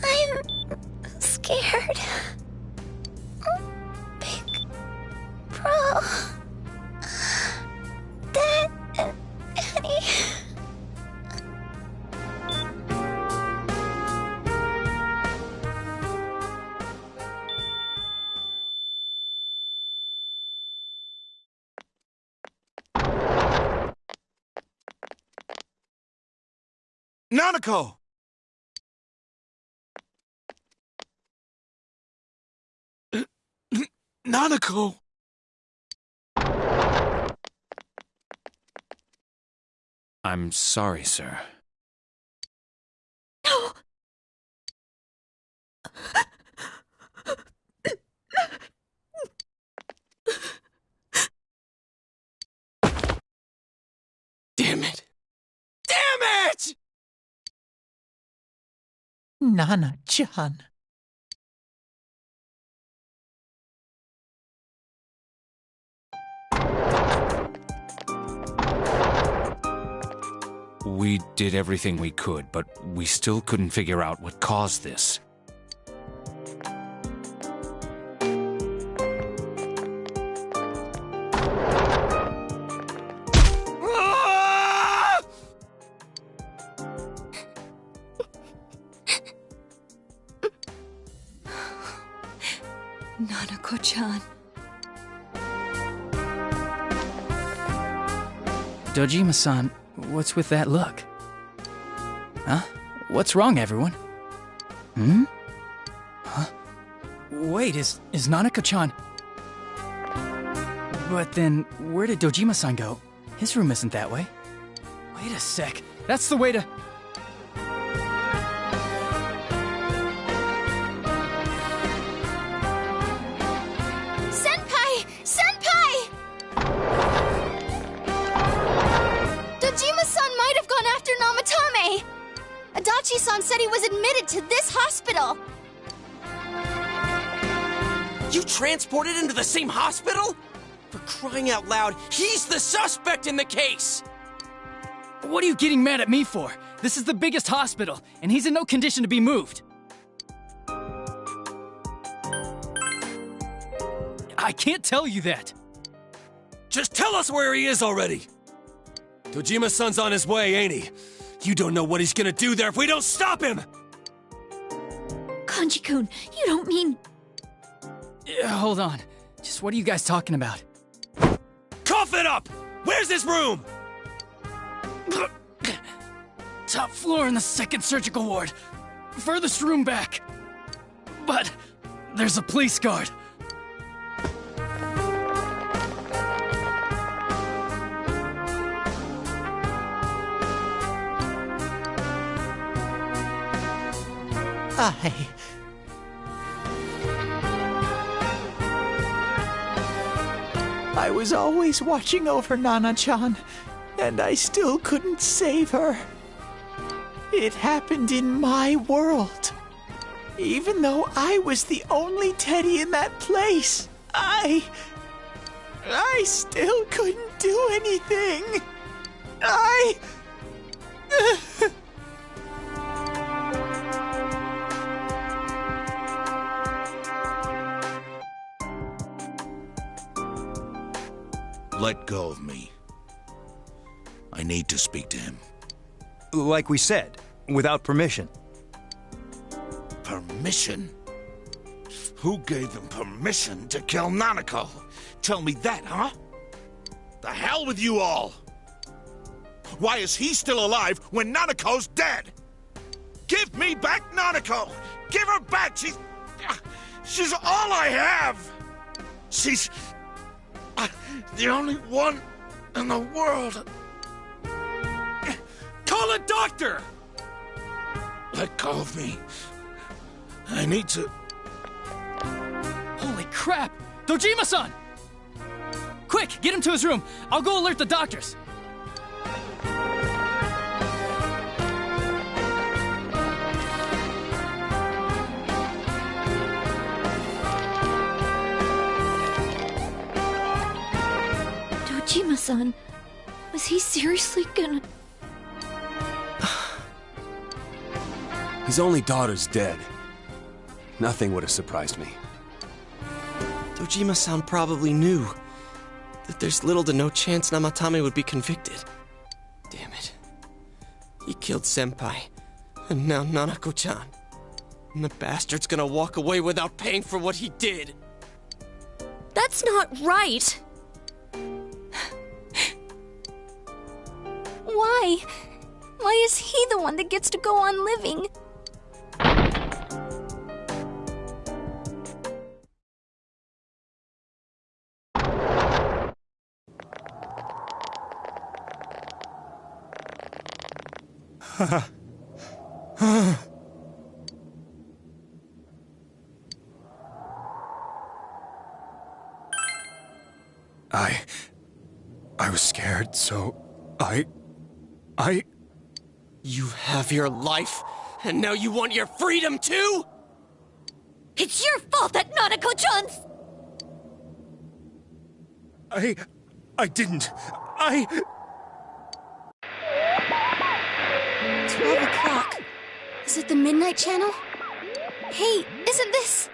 S9: I'm scared. Big Bro. Daddy.
S14: Nanako! Nanako!
S7: I'm sorry, sir.
S6: No!
S1: Damn it! Damn it!
S16: Nana-chan.
S7: We did everything we could, but we still couldn't figure out what caused this.
S3: Nanako-chan.
S4: Dojima-san, what's with that look? Huh? What's wrong, everyone? Hmm? Huh? Wait, is Nanako-chan... But then, where did Dojima-san go? His room isn't that way. Wait a sec. That's the way to...
S9: Senpai! Senpai! Dojima-san might have gone after Namatame! Adachi-san said he was admitted to this hospital!
S1: You transported him to the same hospital? For crying out loud, he's the suspect in the case!
S4: What are you getting mad at me for? This is the biggest hospital, and he's in no condition to be moved. I can't tell you that.
S14: Just tell us where he is already! Dojima-san's on his way, ain't he? You don't know what he's gonna do there if we don't stop him!
S2: Kanji-kun, you don't mean...
S4: Hold on. Just what are you guys talking about?
S14: Cough it up! Where's his room?
S4: Top floor in the second surgical ward. Furthest room back. But there's a police guard.
S16: I was always watching over Nana-chan, and I still couldn't save her. It happened in my world. Even though I was the only Teddy in that place, I still couldn't do anything.
S5: Let go of me. I need to speak to him.
S20: Like we said, without permission.
S5: Permission? Who gave him permission to kill Nanako? Tell me that, huh? The hell with you all! Why is he still alive when Nanako's dead? Give me back Nanako! Give her back! She's all I have! She's the only one in the world.
S14: Call a doctor!
S5: Let go of me. I need to...
S4: Holy crap! Dojima-san! Quick, get him to his room. I'll go alert the doctors.
S2: Dojima-san, was he seriously gonna...
S14: His only daughter's dead. Nothing would have surprised me.
S1: Dojima-san probably knew that there's little to no chance Namatame would be convicted. Damn it. He killed Senpai, and now Nanako-chan. And the bastard's gonna walk away without paying for what he did.
S2: That's not right!
S12: Why? Why is he the one that gets to go on living?
S14: I was scared, so I...
S1: You have your life, and now you want your freedom too?
S2: It's your fault that Nanako-chan's...
S14: I didn't.
S9: 12 o'clock. Is it the Midnight Channel? Hey, isn't this...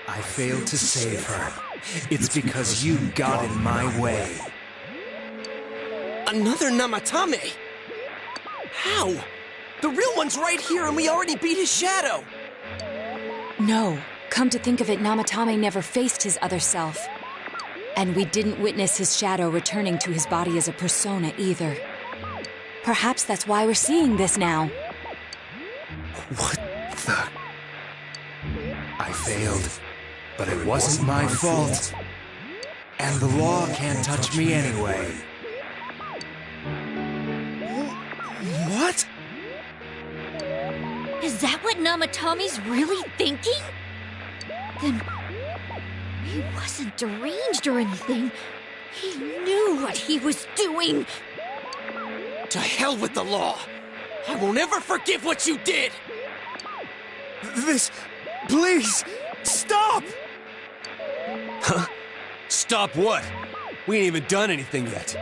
S21: I failed to save her. It's because you got in my way.
S1: Another Namatame? How? The real one's right here and we already beat his shadow!
S15: No. Come to think of it, Namatame never faced his other self. And we didn't witness his shadow returning to his body as a persona either. Perhaps that's why we're seeing this now.
S21: What the... I failed, but it wasn't my fault. And the law can't touch me anyway.
S1: What?
S2: Is that what Namatame's really thinking? Then... he wasn't deranged or anything. He knew what he was doing.
S1: To hell with the law! I won't ever forgive what you did!
S14: This... please! Stop! Huh? Stop what? We ain't even done anything yet.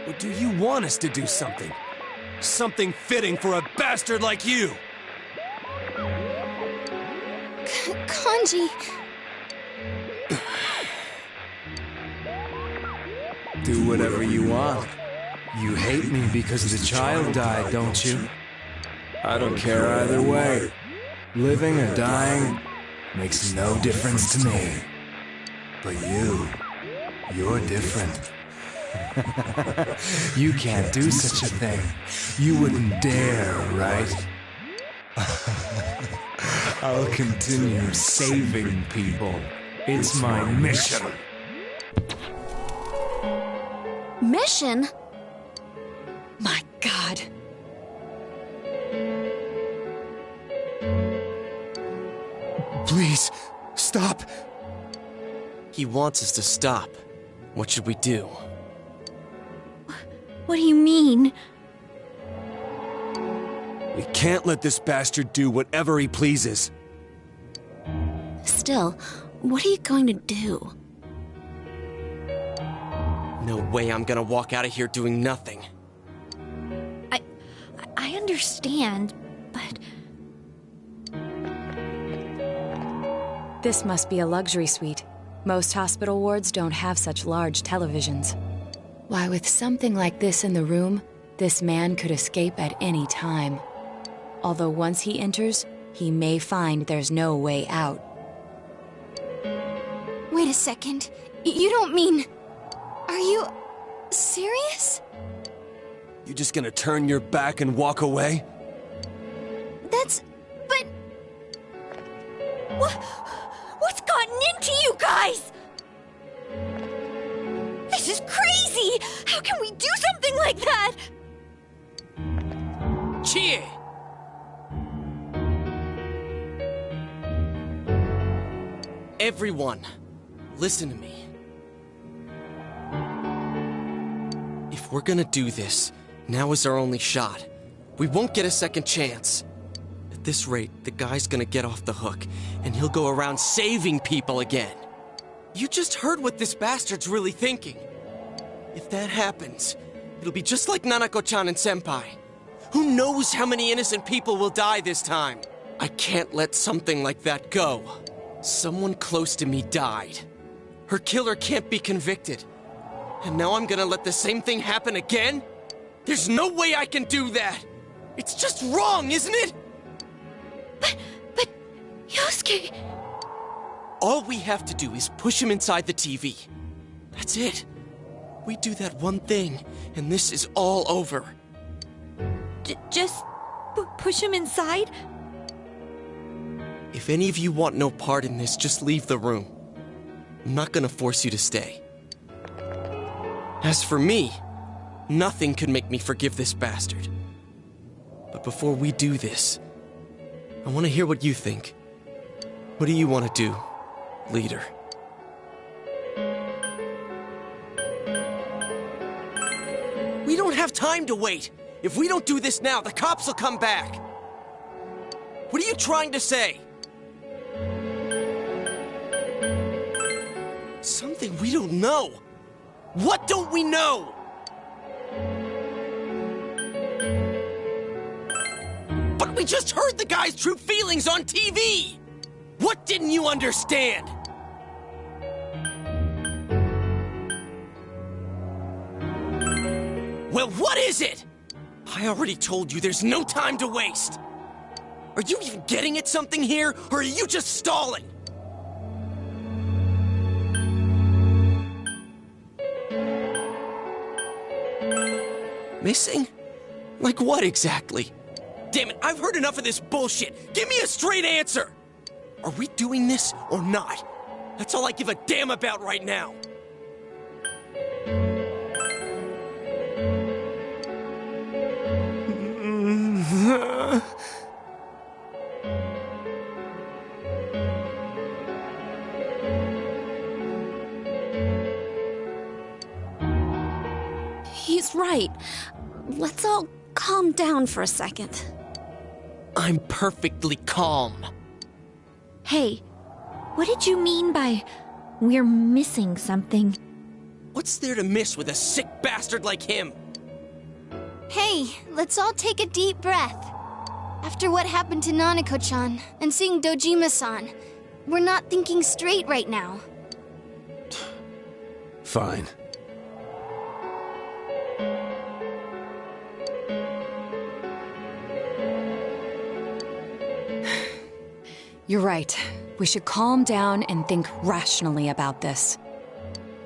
S14: Or do you want us to do something? Something fitting for a bastard like you!
S9: Kanji...
S21: Do whatever you want. You hate me because the child died, don't you? I don't care either way. Living or dying makes no difference to me. But you're different. You can't do such a thing. You wouldn't dare, right? I'll continue saving people. It's my mission.
S9: Mission?
S15: My God.
S14: Please, stop.
S1: He wants us to stop. What should we do?
S2: What do you mean?
S14: We can't let this bastard do whatever he pleases.
S9: Still, what are you going to do?
S1: No way I'm gonna walk out of here doing nothing.
S2: I understand, but...
S15: This must be a luxury suite. Most hospital wards don't have such large televisions. Why, with something like this in the room, this man could escape at any time. Although once he enters, he may find there's no way out.
S9: Wait a second. You don't mean... Are you... serious?
S14: You just gonna turn your back and walk away?
S9: But...
S2: What's gotten into you guys? This is crazy! How can we do something like that?
S1: Chie! Everyone, listen to me. If we're gonna do this, now is our only shot. We won't get a second chance. At this rate, the guy's gonna get off the hook, and he'll go around saving people again. You just heard what this bastard's really thinking. If that happens, it'll be just like Nanako-chan and Senpai. Who knows how many innocent people will die this time? I can't let something like that go. Someone close to me died. Her killer can't be convicted. And now I'm gonna let the same thing happen again? There's no way I can do that! It's just wrong, isn't it?
S2: But... Yosuke...
S1: All we have to do is push him inside the TV. That's it. We do that one thing, and this is all over.
S2: Just push him inside?
S1: If any of you want no part in this, just leave the room. I'm not gonna force you to stay. As for me, nothing could make me forgive this bastard. But before we do this, I want to hear what you think. What do you want to do, leader? We don't have time to wait. If we don't do this now, the cops will come back. What are you trying to say? Something we don't know. What don't we know? But we just heard the guy's true feelings on TV! What didn't you understand? Well, what is it? I already told you there's no time to waste. Are you even getting at something here, or are you just stalling? Missing? Like what exactly? Damn it, I've heard enough of this bullshit. Give me a straight answer. Are we doing this or not? That's all I give a damn about right now.
S9: He's right. Let's all calm down for a second.
S1: I'm perfectly calm.
S2: Hey, what did you mean by we're missing something?
S1: What's there to miss with a sick bastard like him?
S9: Hey, let's all take a deep breath. After what happened to Nanako-chan and seeing Dojima-san, we're not thinking straight right now.
S14: Fine.
S15: You're right. We should calm down and think rationally about this.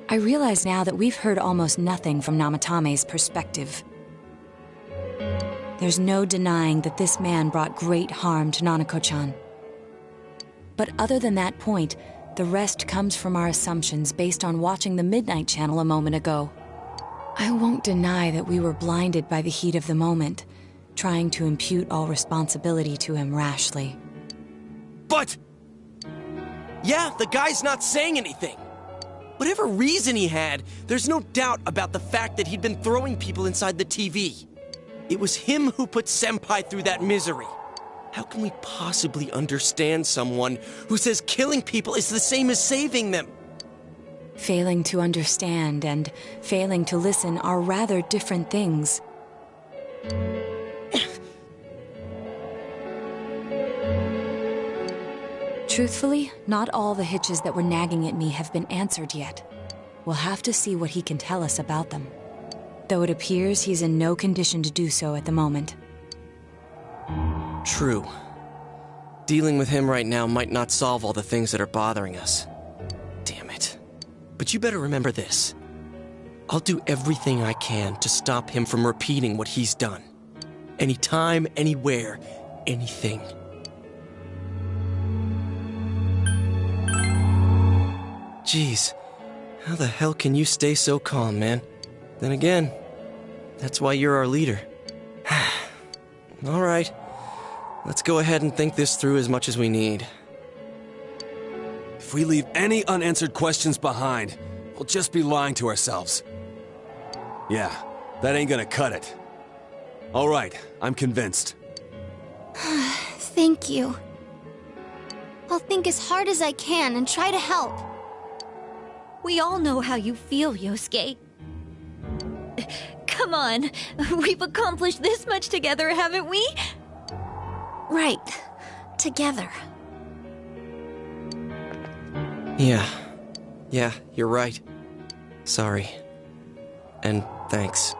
S15: I realize now that we've heard almost nothing from Namatame's perspective. There's no denying that this man brought great harm to Nanako-chan. But other than that point, the rest comes from our assumptions based on watching the Midnight Channel a moment ago. I won't deny that we were blinded by the heat of the moment, trying to impute all responsibility to him rashly.
S1: But... yeah, the guy's not saying anything. Whatever reason he had, there's no doubt about the fact that he'd been throwing people inside the TV. It was him who put Senpai through that misery. How can we possibly understand someone who says killing people is the same as saving them?
S15: Failing to understand and failing to listen are rather different things. Truthfully, not all the hitches that were nagging at me have been answered yet. We'll have to see what he can tell us about them. Though it appears he's in no condition to do so at the moment.
S1: True. Dealing with him right now might not solve all the things that are bothering us. Damn it. But you better remember this. I'll do everything I can to stop him from repeating what he's done. Anytime, anywhere, anything. Jeez, how the hell can you stay so calm, man? Then again, that's why you're our leader. All right, let's go ahead and think this through as much as we need.
S14: If we leave any unanswered questions behind, we'll just be lying to ourselves. Yeah, that ain't gonna cut it. All right, I'm convinced.
S9: Thank you. I'll think as hard as I can and try to help.
S2: We all know how you feel, Yosuke. Come on, we've accomplished this much together, haven't we?
S3: Right. Together.
S1: Yeah, you're right. Sorry. And thanks.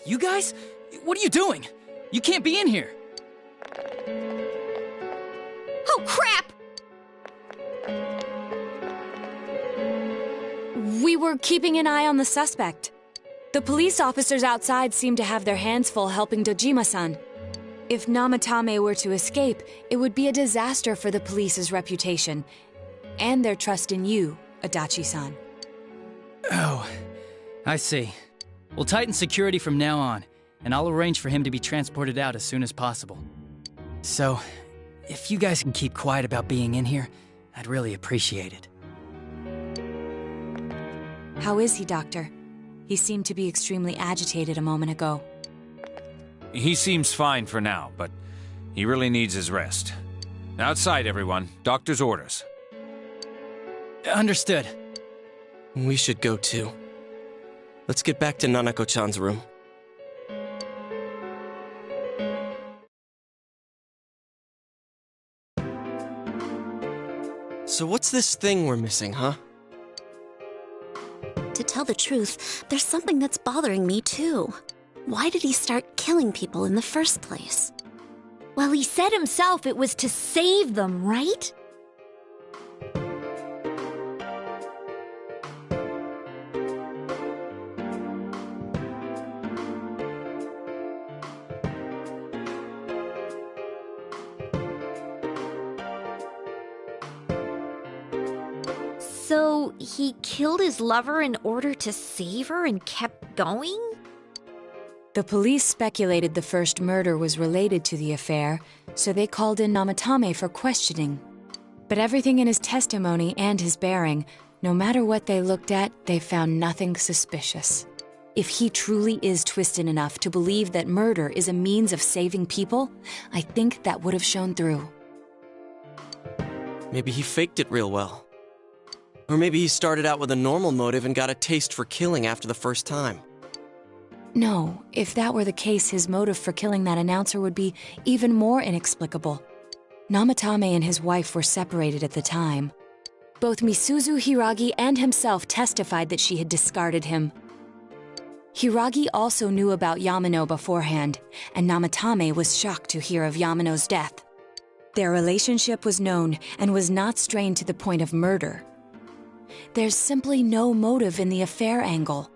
S4: You guys? What are you doing? You can't be in here.
S2: Oh, crap!
S15: We were keeping an eye on the suspect. The police officers outside seem to have their hands full helping Dojima-san. If Namatame were to escape, it would be a disaster for the police's reputation. And their trust in you, Adachi-san.
S4: Oh, I see. We'll tighten security from now on, and I'll arrange for him to be transported out as soon as possible. So, if you guys can keep quiet about being in here, I'd really appreciate it.
S15: How is he, Doctor? He seemed to be extremely agitated a moment ago.
S7: He seems fine for now, but he really needs his rest. Outside, everyone. Doctor's orders.
S4: Understood.
S1: We should go too. Let's get back to Nanako-chan's room. So what's this thing we're missing, huh?
S3: To tell the truth, there's something that's bothering me too. Why did he start killing people in the first place?
S2: Well, he said himself it was to save them, right? So, he killed his lover in order to save her and kept going?
S15: The police speculated the first murder was related to the affair, so they called in Namatame for questioning. But everything in his testimony and his bearing, no matter what they looked at, they found nothing suspicious. If he truly is twisted enough to believe that murder is a means of saving people, I think that would have shown through.
S1: Maybe he faked it real well. Or maybe he started out with a normal motive and got a taste for killing after the first time.
S15: No, if that were the case, his motive for killing that announcer would be even more inexplicable. Namatame and his wife were separated at the time. Both Misuzu Hiragi and himself testified that she had discarded him. Hiragi also knew about Yamano beforehand, and Namatame was shocked to hear of Yamano's death. Their relationship was known and was not strained to the point of murder. There's simply no motive in the affair angle.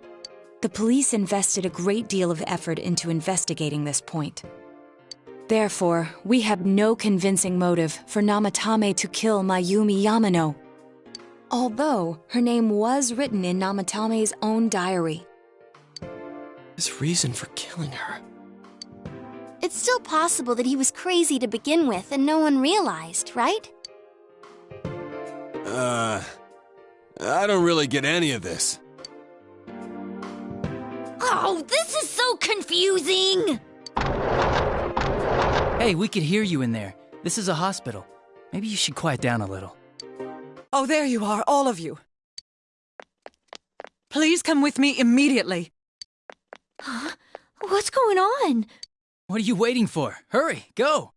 S15: The police invested a great deal of effort into investigating this point. Therefore, we have no convincing motive for Namatame to kill Mayumi Yamano, although her name was written in Namatame's own diary.
S1: His reason for killing her.
S9: It's still possible that he was crazy to begin with and no one realized, right?
S14: I don't really get any of this.
S2: Oh, this is so confusing!
S4: Hey, we could hear you in there. This is a hospital. Maybe you should quiet down a little.
S6: Oh, there you are, all of you. Please come with me immediately.
S2: Huh? What's going on?
S4: What are you waiting for? Hurry, go!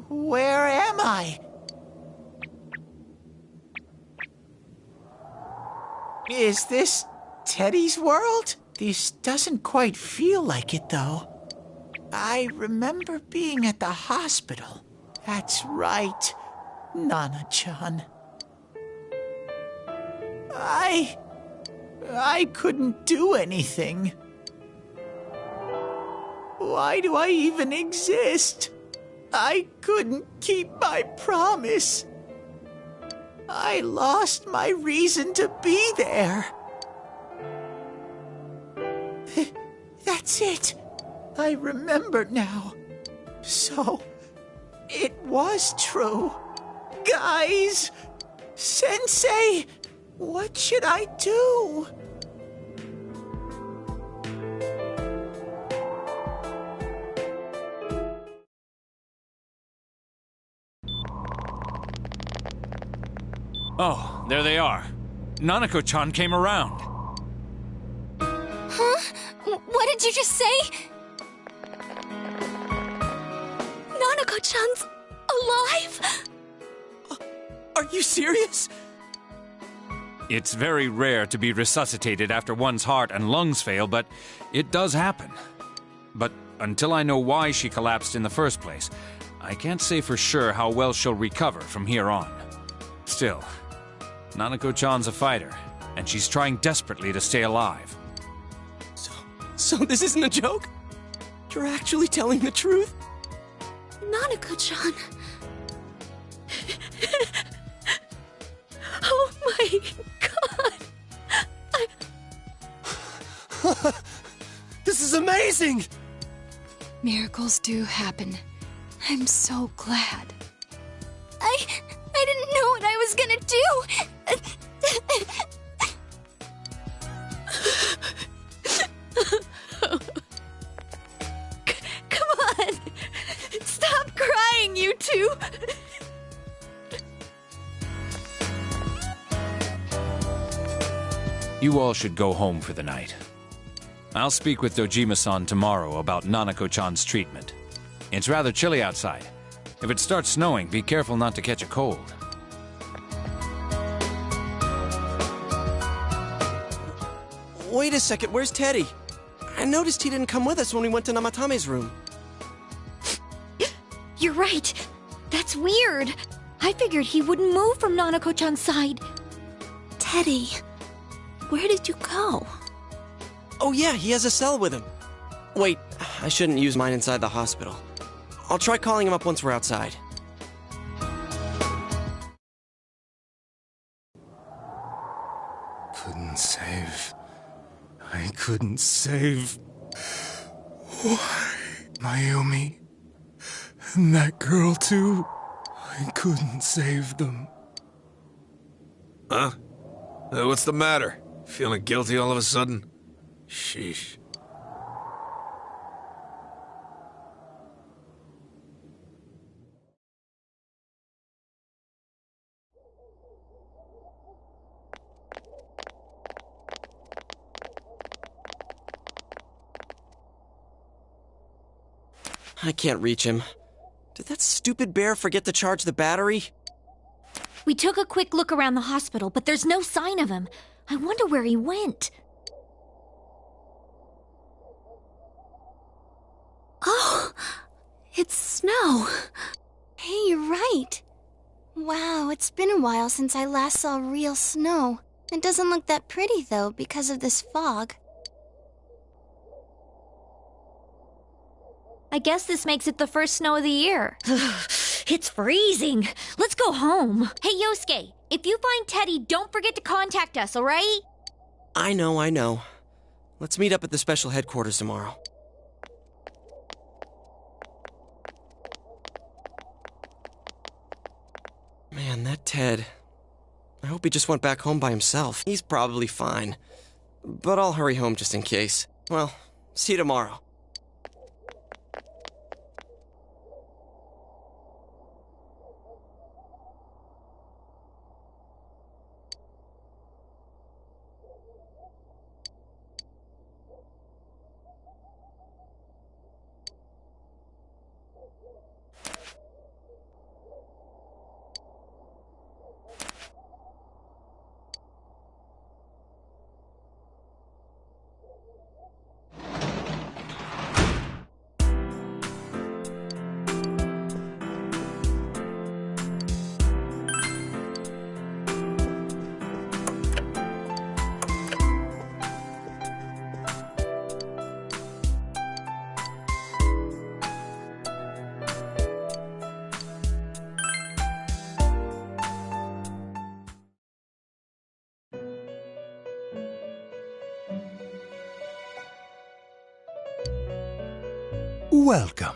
S16: Where am I? Is this Teddy's world? This doesn't quite feel like it, though. I remember being at the hospital. That's right, Nana-chan. I couldn't do anything. Why do I even exist? I couldn't keep my promise. I lost my reason to be there. That's it. I remember now. So, it was true. Guys! Sensei! What should I do?
S7: Oh, there they are. Nanako-chan came around.
S9: Huh? What did you just say? Nanako-chan's alive?
S1: Are you serious?
S7: It's very rare to be resuscitated after one's heart and lungs fail, but it does happen. But until I know why she collapsed in the first place, I can't say for sure how well she'll recover from here on. Still, Nanako-chan's a fighter, and she's trying desperately to stay alive.
S1: So this isn't a joke? You're actually telling the truth?
S12: Nanako-chan. Oh my god!
S14: This is amazing!
S10: Miracles do happen. I'm so glad.
S9: I didn't know what I was gonna do!
S2: Come on! Stop crying, you two!
S7: You all should go home for the night. I'll speak with Dojima-san tomorrow about Nanako-chan's treatment. It's rather chilly outside. If it starts snowing, be careful not to catch a cold.
S1: Wait a second, where's Teddy? I noticed he didn't come with us when we went to Namatame's room.
S2: You're right. That's weird. I figured he wouldn't move from Nanako-chan's side.
S12: Teddy, where did you go?
S1: Oh yeah, he has a cell with him. Wait, I shouldn't use mine inside the hospital. I'll try calling him up once we're outside.
S21: Couldn't save. I couldn't save. Why? Mayumi. And that girl, too. I couldn't save them.
S14: Huh?
S21: What's the matter? Feeling guilty all of a sudden? Sheesh.
S1: I can't reach him. Did that stupid bear forget to charge the battery?
S2: We took a quick look around the hospital, but there's no sign of him. I wonder where he went.
S12: Oh, it's snow. Hey, you're right.
S9: Wow, it's been a while since I last saw real snow. It doesn't look that pretty, though, because of this fog.
S2: I guess this makes it the first snow of the year. It's freezing. Let's go home. Hey, Yosuke, if you find Teddy, don't forget to contact us, all right?
S1: I know. Let's meet up at the special headquarters tomorrow. Man, that Ted. I hope he just went back home by himself. He's probably fine. But I'll hurry home just in case. Well, see you tomorrow.
S8: Welcome.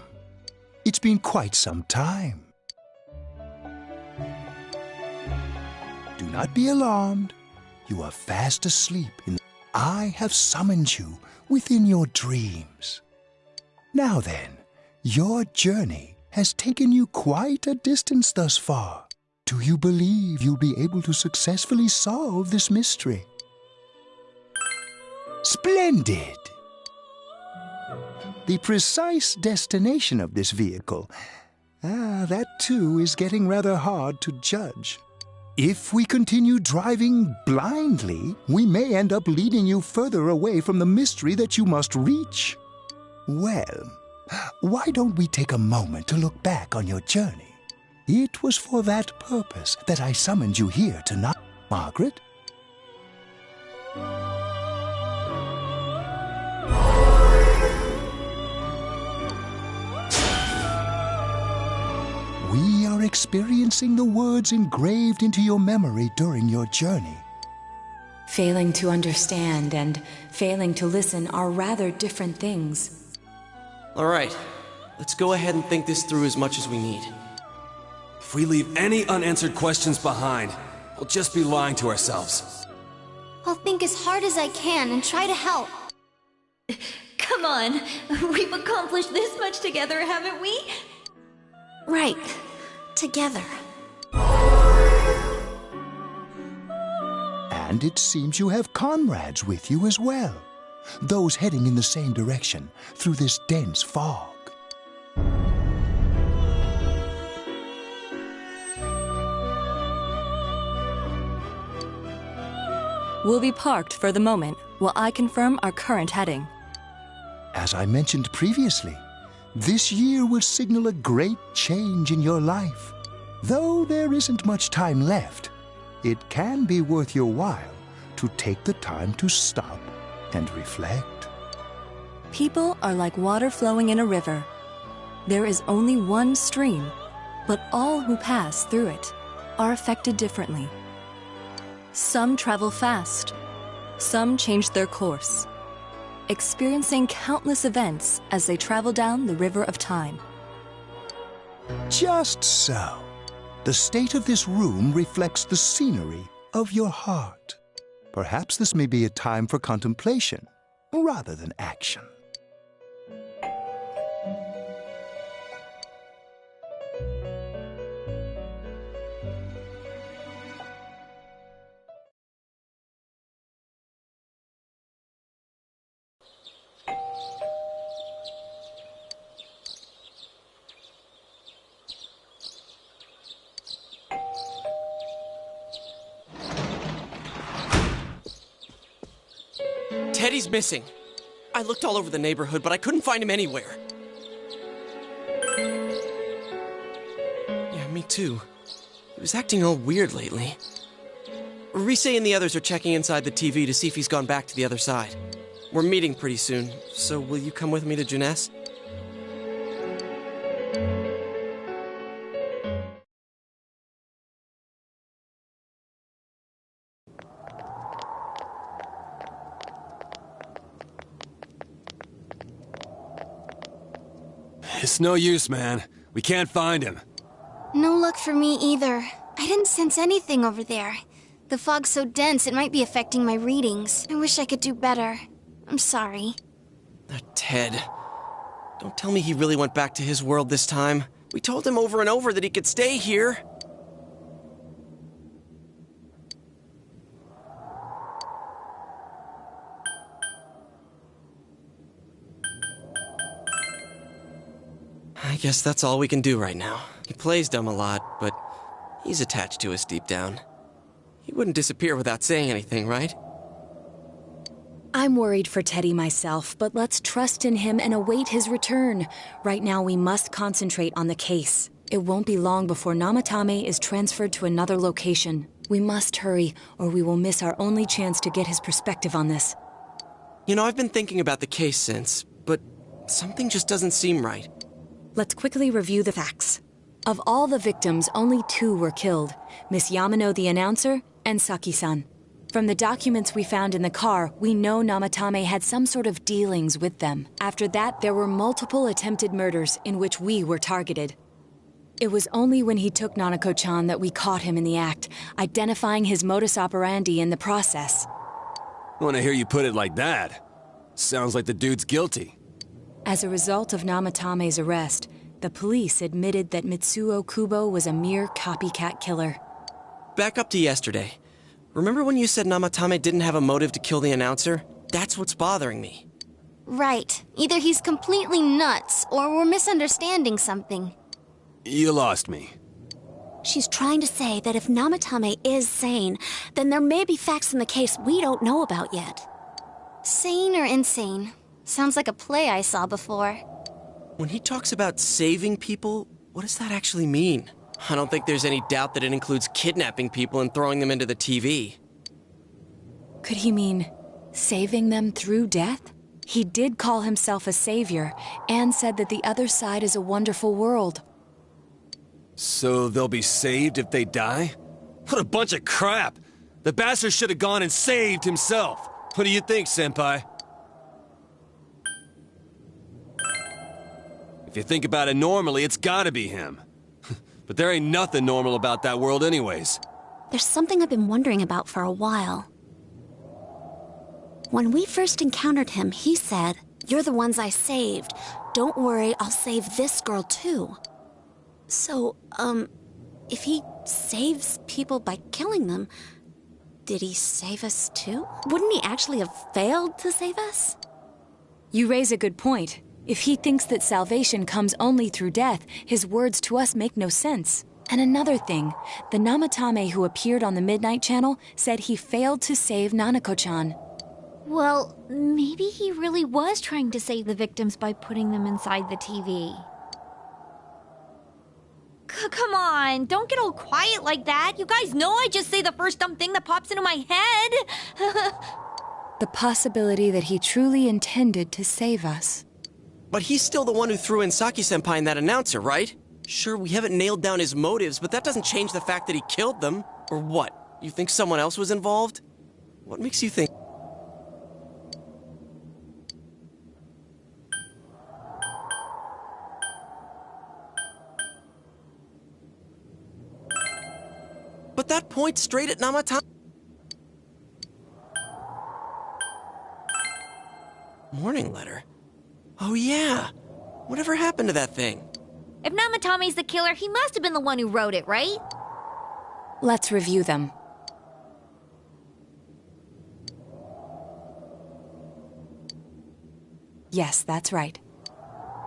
S8: It's been quite some time. Do not be alarmed. You are fast asleep. I have summoned you within your dreams. Now then, your journey has taken you quite a distance thus far. Do you believe you'll be able to successfully solve this mystery? Splendid! The precise destination of this vehicle, that too is getting rather hard to judge. If we continue driving blindly, we may end up leading you further away from the mystery that you must reach. Well, why don't we take a moment to look back on your journey? It was for that purpose that I summoned you here tonight, Margaret. We are experiencing the words engraved into your memory during your journey.
S15: Failing to understand and failing to listen are rather different things.
S1: All right, let's go ahead and think this through as much as we need.
S14: If we leave any unanswered questions behind, we'll just be lying to ourselves.
S9: I'll think as hard as I can and try to help.
S2: Come on, we've accomplished this much together, haven't we?
S9: Right. Together.
S8: And it seems you have comrades with you as well. Those heading in the same direction through this dense fog.
S15: We'll be parked for the moment while I confirm our current heading.
S8: As I mentioned previously, this year will signal a great change in your life. Though there isn't much time left, it can be worth your while to take the time to stop and reflect.
S15: People are like water flowing in a river. There is only one stream, but all who pass through it are affected differently. Some travel fast, some change their course, experiencing countless events as they travel down the river of time.
S8: Just so. The state of this room reflects the scenery of your heart. Perhaps this may be a time for contemplation rather than action.
S1: Teddy's missing. I looked all over the neighborhood, but I couldn't find him anywhere. Yeah, me too. He was acting all weird lately. Rise and the others are checking inside the TV to see if he's gone back to the other side. We're meeting pretty soon, so will you come with me to Junes?
S14: It's no use, man. We can't find him.
S9: No luck for me either. I didn't sense anything over there. The fog's so dense it might be affecting my readings. I wish I could do better. I'm sorry.
S1: Ted. Don't tell me he really went back to his world this time. We told him over and over that he could stay here. I guess that's all we can do right now. He plays dumb a lot, but he's attached to us deep down. He wouldn't disappear without saying anything, right?
S15: I'm worried for Teddy myself, but let's trust in him and await his return. Right now, we must concentrate on the case. It won't be long before Namatame is transferred to another location. We must hurry, or we will miss our only chance to get his perspective on this.
S1: You know, I've been thinking about the case since, but something just doesn't seem right.
S15: Let's quickly review the facts. Of all the victims, only 2 were killed, Miss Yamano the announcer and Saki-san. From the documents we found in the car, we know Namatame had some sort of dealings with them. After that, there were multiple attempted murders in which we were targeted. It was only when he took Nanako-chan that we caught him in the act, identifying his modus operandi in the process.
S14: When I hear you put it like that, sounds like the dude's guilty.
S15: As a result of Namatame's arrest, the police admitted that Mitsuo Kubo was a mere copycat killer.
S1: Back up to yesterday. Remember when you said Namatame didn't have a motive to kill the announcer? That's what's bothering me.
S9: Right. Either he's completely nuts, or we're misunderstanding something.
S14: You lost me.
S11: She's trying to say that if Namatame is sane, then there may be facts in the case we don't know about yet.
S9: Sane or insane? Sounds like a play I saw before.
S1: When he talks about saving people, what does that actually mean? I don't think there's any doubt that it includes kidnapping people and throwing them into the TV.
S15: Could he mean saving them through death? He did call himself a savior and said that the other side is a wonderful world.
S14: So they'll be saved if they die? What a bunch of crap! The bastard should have gone and saved himself. What do you think, Senpai? If you think about it normally, it's gotta be him. But there ain't nothing normal about that world anyways.
S11: There's something I've been wondering about for a while. When we first encountered him, he said, "You're the ones I saved. Don't worry, I'll save this girl too." So, if he saves people by killing them, did he save us too? Wouldn't he actually have failed to save us?
S15: You raise a good point. If he thinks that salvation comes only through death, his words to us make no sense. And another thing, the Namatame who appeared on the Midnight Channel said he failed to save Nanako-chan.
S2: Well, maybe he really was trying to save the victims by putting them inside the TV. Come on, don't get all quiet like that. You guys know I just say the first dumb thing that pops into my head.
S15: The possibility that he truly intended to save us.
S1: But he's still the one who threw in Saki-senpai and that announcer, right? Sure, we haven't nailed down his motives, but that doesn't change the fact that he killed them. Or what? You think someone else was involved? What makes you think? But that points straight at Namatame. Warning letter? Oh yeah! Whatever happened to that thing?
S2: If Namatame's the killer, he must have been the one who wrote it, right?
S15: Let's review them. Yes, that's right.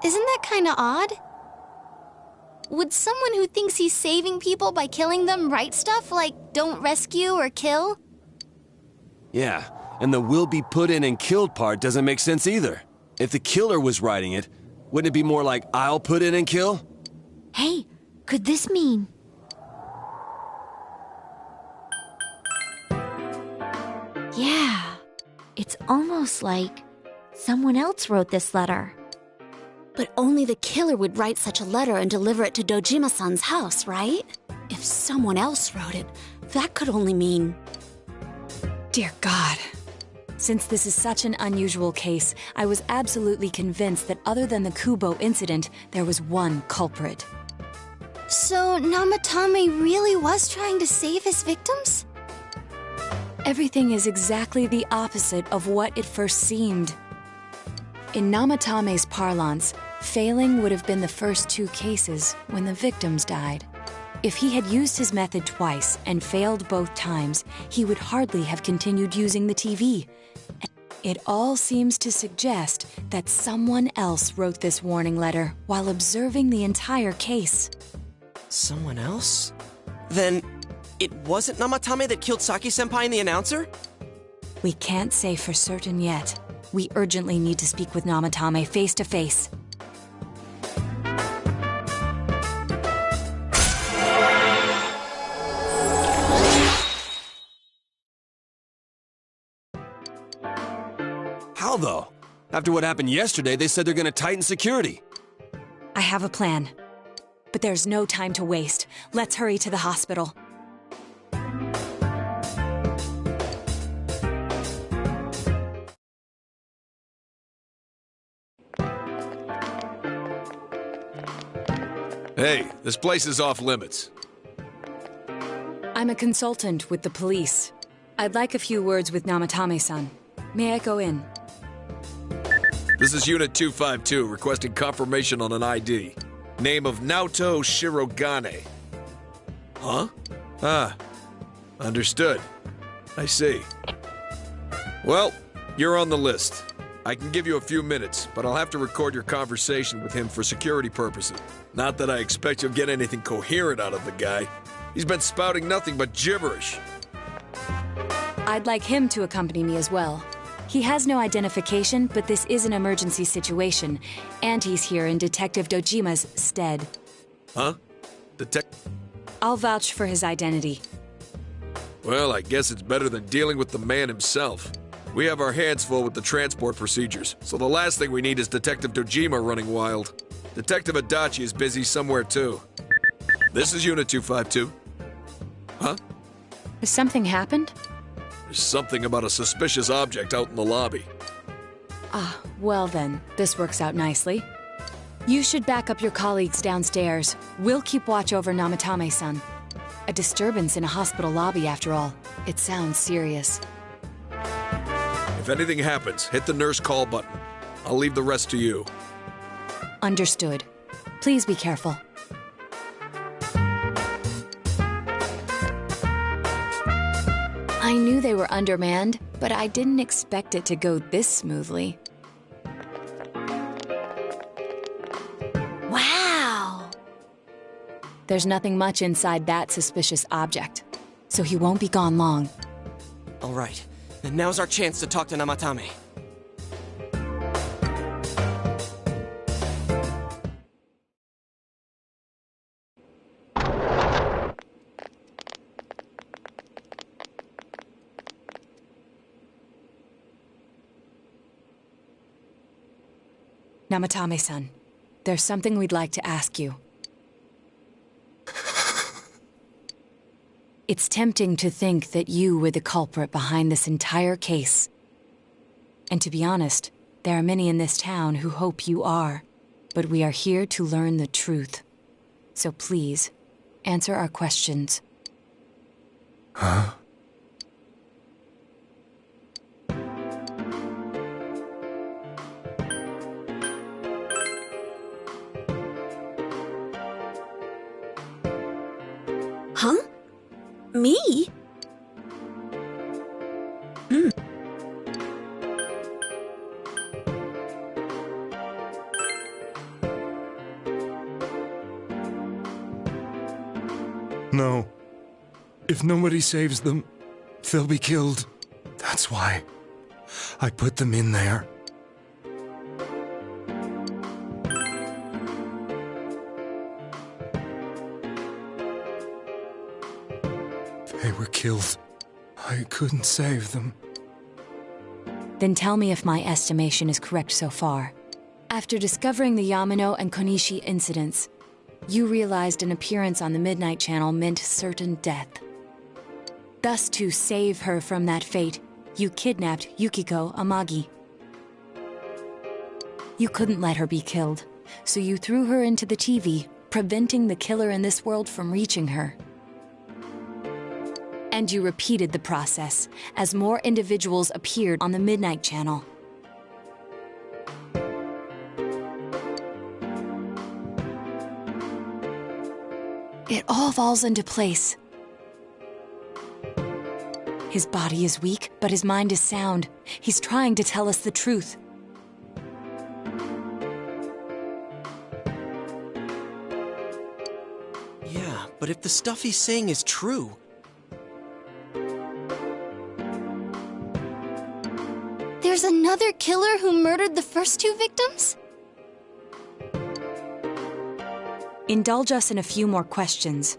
S9: Isn't that kind of odd? Would someone who thinks he's saving people by killing them write stuff like don't rescue or kill?
S14: Yeah, and the will be put in and killed part doesn't make sense either. If the killer was writing it, wouldn't it be more like I'll put in and kill?
S2: Hey, could this mean... Yeah, it's almost like someone else wrote this letter.
S11: But only the killer would write such a letter and deliver it to Dojima-san's house, right? If someone else wrote it, that could only mean...
S15: Dear God. Since this is such an unusual case, I was absolutely convinced that other than the Kubo incident, there was one culprit.
S9: So Namatame really was trying to save his victims?
S15: Everything is exactly the opposite of what it first seemed. In Namatame's parlance, failing would have been the first two cases when the victims died. If he had used his method twice and failed both times, he would hardly have continued using the TV. It all seems to suggest that someone else wrote this warning letter while observing the entire case.
S1: Someone else? Then it wasn't Namatame that killed Saki-senpai and the announcer?
S15: We can't say for certain yet. We urgently need to speak with Namatame face to face.
S14: How though? After what happened yesterday, they said they're gonna tighten security.
S15: I have a plan. But there's no time to waste. Let's hurry to the hospital.
S14: Hey, this place is off limits.
S15: I'm a consultant with the police. I'd like a few words with Namatame-san. May I go in?
S13: This is Unit 252, requesting confirmation on an ID. Name of Naoto Shirogane. Huh? Ah, understood. I see. Well, you're on the list. I can give you a few minutes, but I'll have to record your conversation with him for security purposes. Not that I expect you'll get anything coherent out of the guy. He's been spouting nothing but gibberish.
S15: I'd like him to accompany me as well. He has no identification, but this is an emergency situation, and he's here in Detective Dojima's stead.
S13: Huh?
S15: I'll vouch for his identity.
S13: Well, I guess it's better than dealing with the man himself. We have our hands full with the transport procedures, so the last thing we need is Detective Dojima running wild. Detective Adachi is busy somewhere too. This is Unit 252. Huh?
S15: Has something happened?
S13: There's something about a suspicious object out in the lobby.
S15: Ah, well then, this works out nicely. You should back up your colleagues downstairs. We'll keep watch over Namatame-san. A disturbance in a hospital lobby, after all. It sounds serious.
S13: If anything happens, hit the nurse call button. I'll leave the rest to you.
S15: Understood. Please be careful. I knew they were undermanned, but I didn't expect it to go this smoothly.
S11: Wow!
S15: There's nothing much inside that suspicious object, so he won't be gone long.
S1: All right, then now's our chance to talk to Namatame.
S15: Namatame-san, there's something we'd like to ask you. It's tempting to think that you were the culprit behind this entire case. And to be honest, there are many in this town who hope you are. But we are here to learn the truth. So please, answer our questions.
S11: Huh? Me?
S21: No. If nobody saves them, they'll be killed. That's why I put them in there. They were killed. I couldn't save them.
S15: Then tell me if my estimation is correct so far. After discovering the Yamano and Konishi incidents, you realized an appearance on the Midnight Channel meant certain death. Thus, to save her from that fate, you kidnapped Yukiko Amagi. You couldn't let her be killed, so you threw her into the TV, preventing the killer in this world from reaching her. And you repeated the process as more individuals appeared on the Midnight Channel. It all falls into place. His body is weak, but his mind is sound. He's trying to tell us the truth.
S1: Yeah, but if the stuff he's saying is true...
S9: There's another killer who murdered the first two victims?
S15: Indulge us in a few more questions.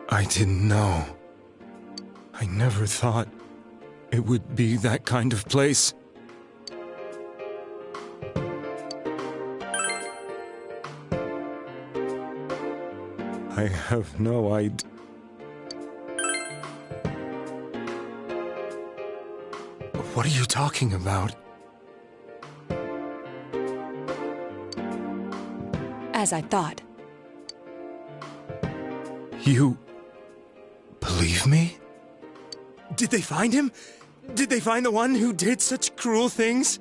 S21: I didn't know. I never thought it would be that kind of place. I have no idea. What are you talking about?
S15: As I thought.
S21: You... believe me? Did they find him? Did they find the one who did such cruel things?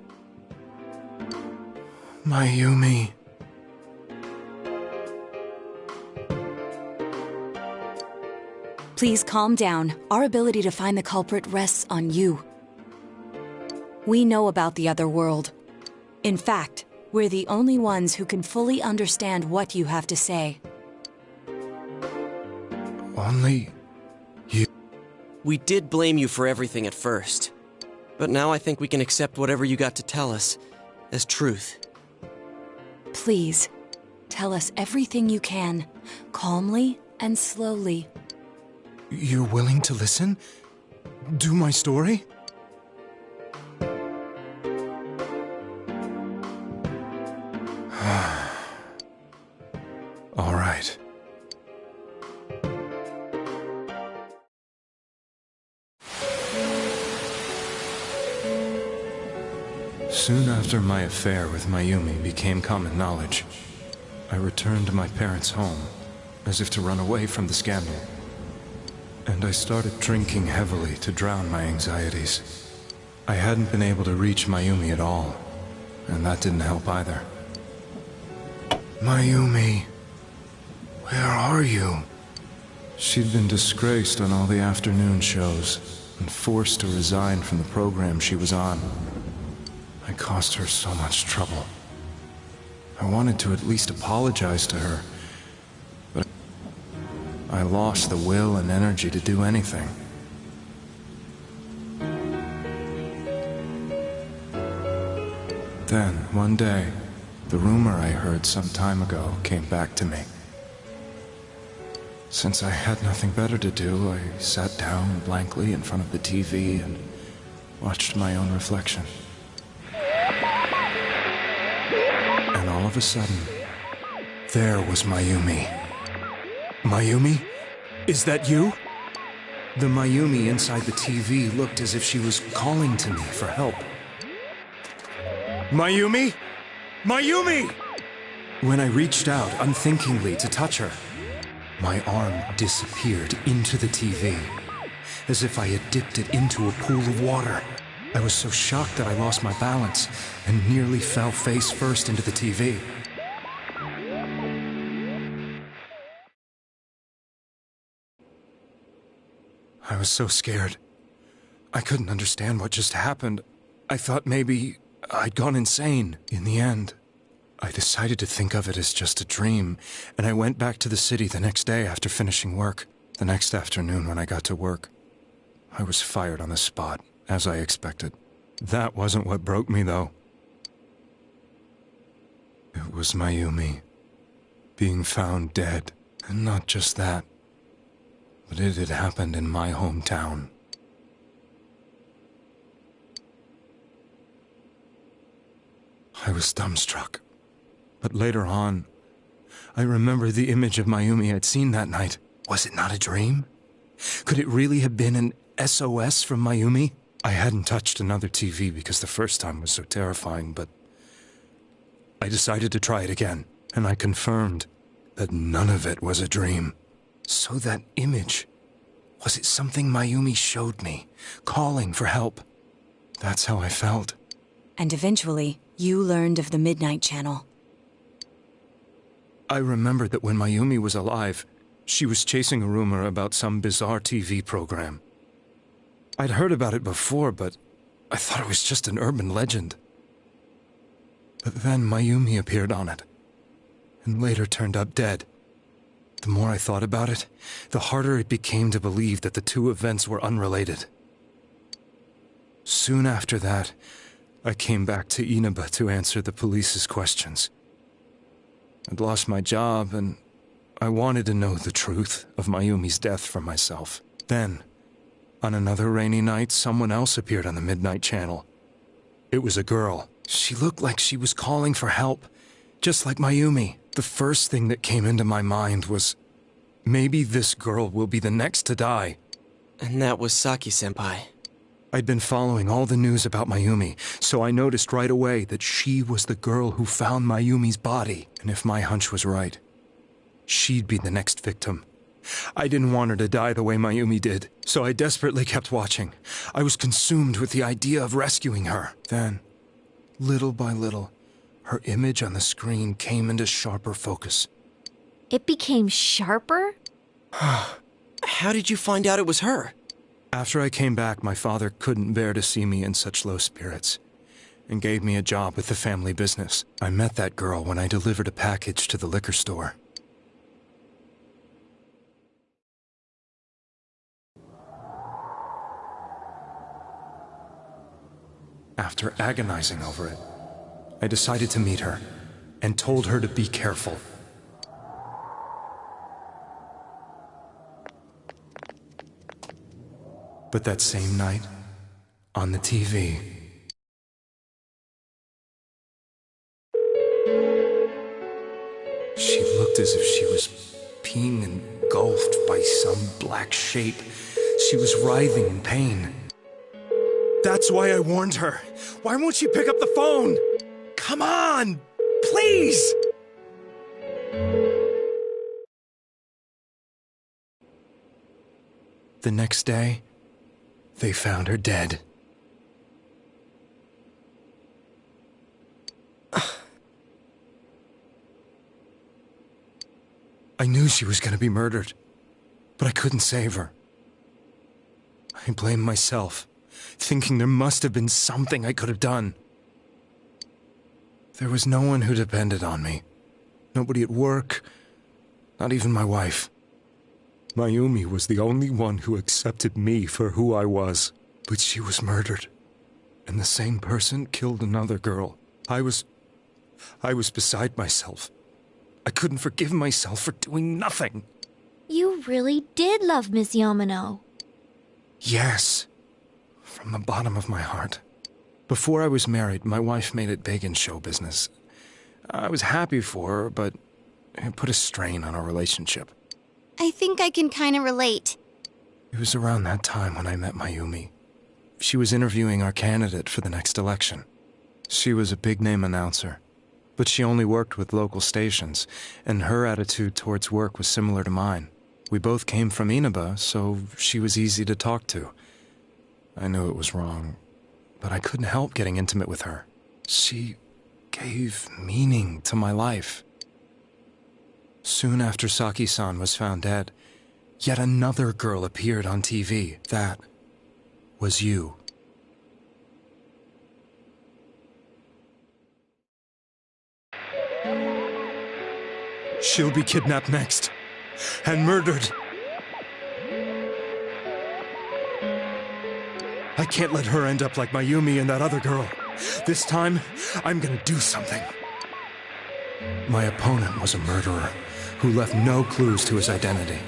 S21: Mayumi...
S15: Please calm down. Our ability to find the culprit rests on you. We know about the other world. In fact, we're the only ones who can fully understand what you have to say.
S21: Only you...
S1: We did blame you for everything at first. But now I think we can accept whatever you got to tell us as truth.
S15: Please, tell us everything you can, calmly and slowly.
S21: You're willing to listen? Do my story? All right. Soon after my affair with Mayumi became common knowledge, I returned to my parents' home, as if to run away from the scandal. And I started drinking heavily to drown my anxieties. I hadn't been able to reach Mayumi at all, and that didn't help either. Mayumi, where are you? She'd been disgraced on all the afternoon shows, and forced to resign from the program she was on. I caused her so much trouble. I wanted to at least apologize to her, but I lost the will and energy to do anything. Then, one day, the rumor I heard some time ago came back to me. Since I had nothing better to do, I sat down blankly in front of the TV and watched my own reflection. And all of a sudden, there was Mayumi. Mayumi? Is that you? The Mayumi inside the TV looked as if she was calling to me for help. Mayumi? Mayumi! When I reached out unthinkingly to touch her, my arm disappeared into the TV, as if I had dipped it into a pool of water. I was so shocked that I lost my balance and nearly fell face first into the TV. I was so scared. I couldn't understand what just happened. I thought maybe I'd gone insane. In the end, I decided to think of it as just a dream, and I went back to the city the next day after finishing work. The next afternoon when I got to work, I was fired on the spot, as I expected. That wasn't what broke me, though. It was Mayumi being found dead. And not just that, but it had happened in my hometown. I was dumbstruck. But later on, I remember the image of Mayumi I'd seen that night. Was it not a dream? Could it really have been an SOS from Mayumi? I hadn't touched another TV because the first time was so terrifying, but I decided to try it again, and I confirmed that none of it was a dream. So that image, was it something Mayumi showed me, calling for help? That's how I felt.
S15: And eventually, you learned of the Midnight Channel.
S21: I remembered that when Mayumi was alive, she was chasing a rumor about some bizarre TV program. I'd heard about it before, but I thought it was just an urban legend. But then Mayumi appeared on it, and later turned up dead. The more I thought about it, the harder it became to believe that the two events were unrelated. Soon after that, I came back to Inaba to answer the police's questions. I'd lost my job, and I wanted to know the truth of Mayumi's death for myself. Then, on another rainy night, someone else appeared on the Midnight Channel. It was a girl. She looked like she was calling for help, just like Mayumi. The first thing that came into my mind was, maybe this girl will be the next to die.
S1: And that was Saki-senpai.
S21: I'd been following all the news about Mayumi, so I noticed right away that she was the girl who found Mayumi's body. And if my hunch was right, she'd be the next victim. I didn't want her to die the way Mayumi did, so I desperately kept watching. I was consumed with the idea of rescuing her. Then, little by little, her image on the screen came into sharper focus.
S2: It became sharper?
S1: How did you find out it was her?
S21: After I came back, my father couldn't bear to see me in such low spirits, and gave me a job with the family business. I met that girl when I delivered a package to the liquor store. After agonizing over it, I decided to meet her, and told her to be careful. But that same night, on the TV, she looked as if she was being engulfed by some black shape. She was writhing in pain. That's why I warned her. Why won't she pick up the phone? Come on! Please! The next day, they found her dead. I knew she was going to be murdered, but I couldn't save her. I blamed myself, thinking there must have been something I could have done. There was no one who depended on me. Nobody at work, not even my wife. Mayumi was the only one who accepted me for who I was. But she was murdered, and the same person killed another girl. I was beside myself. I couldn't forgive myself for doing nothing.
S2: You really did love Miss Yamano.
S21: Yes, from the bottom of my heart. Before I was married, my wife made it big in show business. I was happy for her, but it put a strain on our relationship.
S9: I think I can kind of relate.
S21: It was around that time when I met Mayumi. She was interviewing our candidate for the next election. She was a big-name announcer, but she only worked with local stations, and her attitude towards work was similar to mine. We both came from Inaba, so she was easy to talk to. I knew it was wrong, but I couldn't help getting intimate with her. She gave meaning to my life. Soon after Saki-san was found dead, yet another girl appeared on TV. That was you. She'll be kidnapped next, and murdered. I can't let her end up like Mayumi and that other girl. This time, I'm gonna do something. My opponent was a murderer who left no clues to his identity.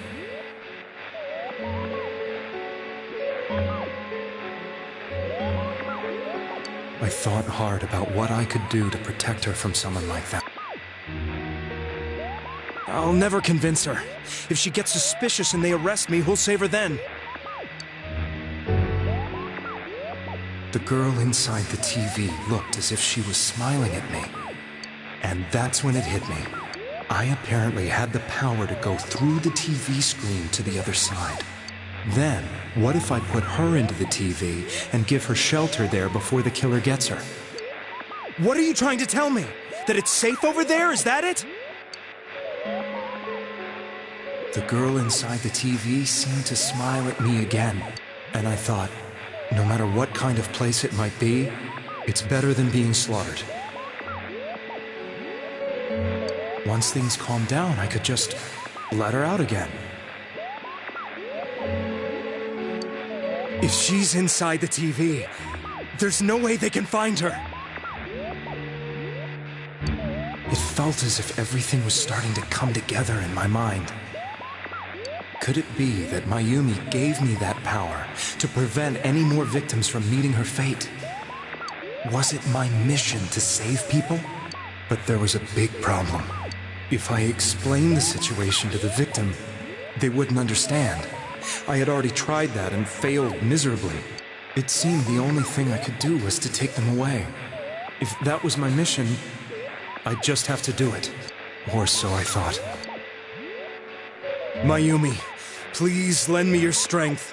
S21: I thought hard about what I could do to protect her from someone like that. I'll never convince her. If she gets suspicious and they arrest me, who'll save her then? The girl inside the TV looked as if she was smiling at me. And that's when it hit me. I apparently had the power to go through the TV screen to the other side. Then, what if I put her into the TV and give her shelter there before the killer gets her? What are you trying to tell me? That it's safe over there? Is that it? The girl inside the TV seemed to smile at me again, and I thought, no matter what kind of place it might be, it's better than being slaughtered. Once things calmed down, I could just let her out again. If she's inside the TV, there's no way they can find her. It felt as if everything was starting to come together in my mind. Could it be that Mayumi gave me that power to prevent any more victims from meeting her fate? Was it my mission to save people? But there was a big problem. If I explained the situation to the victim, they wouldn't understand. I had already tried that and failed miserably. It seemed the only thing I could do was to take them away. If that was my mission, I'd just have to do it. Or so I thought. Mayumi, please lend me your strength.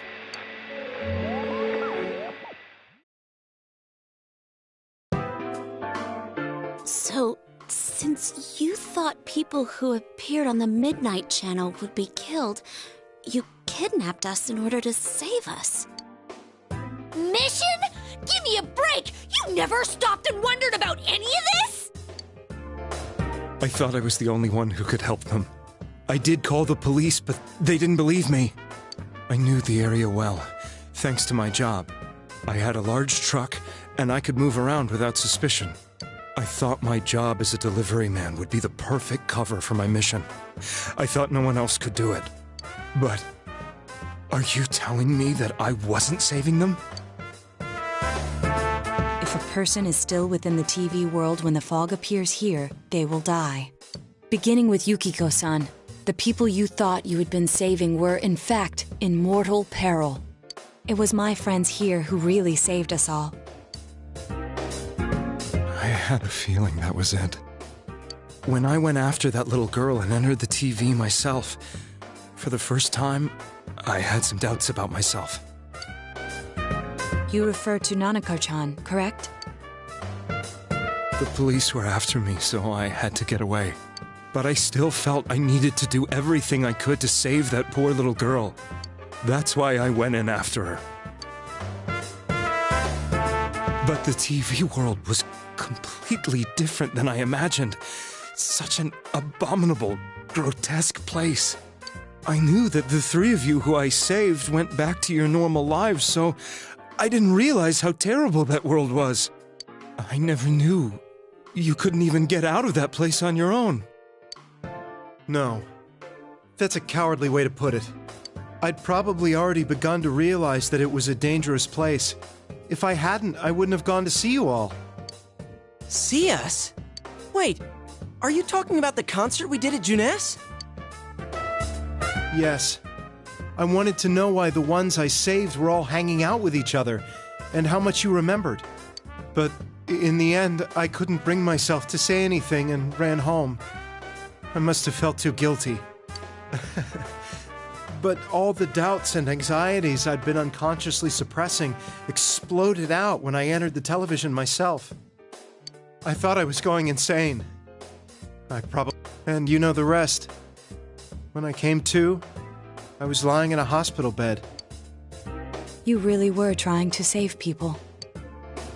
S11: So, since you thought people who appeared on the Midnight Channel would be killed, you kidnapped us in order to save us.
S2: Mission? Give me a break! You never stopped and wondered about any of this?
S21: I thought I was the only one who could help them. I did call the police, but they didn't believe me. I knew the area well, thanks to my job. I had a large truck, and I could move around without suspicion. I thought my job as a delivery man would be the perfect cover for my mission. I thought no one else could do it. But are you telling me that I wasn't saving them?
S15: If a person is still within the TV world when the fog appears here, they will die. Beginning with Yukiko-san, the people you thought you had been saving were, in fact, in mortal peril. It was my friends here who really saved us all.
S21: I had a feeling that was it. When I went after that little girl and entered the TV myself, for the first time, I had some doubts about myself.
S15: You refer to Nanako-chan, correct?
S21: The police were after me, so I had to get away. But I still felt I needed to do everything I could to save that poor little girl. That's why I went in after her. But the TV world was completely different than I imagined. Such an abominable, grotesque place. I knew that the three of you who I saved went back to your normal lives, so I didn't realize how terrible that world was. I never knew you couldn't even get out of that place on your own.
S17: No. That's a cowardly way to put it. I'd probably already begun to realize that it was a dangerous place. If I hadn't, I wouldn't have gone to see you all.
S1: See us? Wait, are you talking about the concert we did at Junes?
S17: Yes. I wanted to know why the ones I saved were all hanging out with each other, and how much you remembered. But in the end, I couldn't bring myself to say anything and ran home. I must have felt too guilty. But all the doubts and anxieties I'd been unconsciously suppressing exploded out when I entered the television myself. I thought I was going insane. And you know the rest. When I came to, I was lying in a hospital bed.
S15: You really were trying to save people.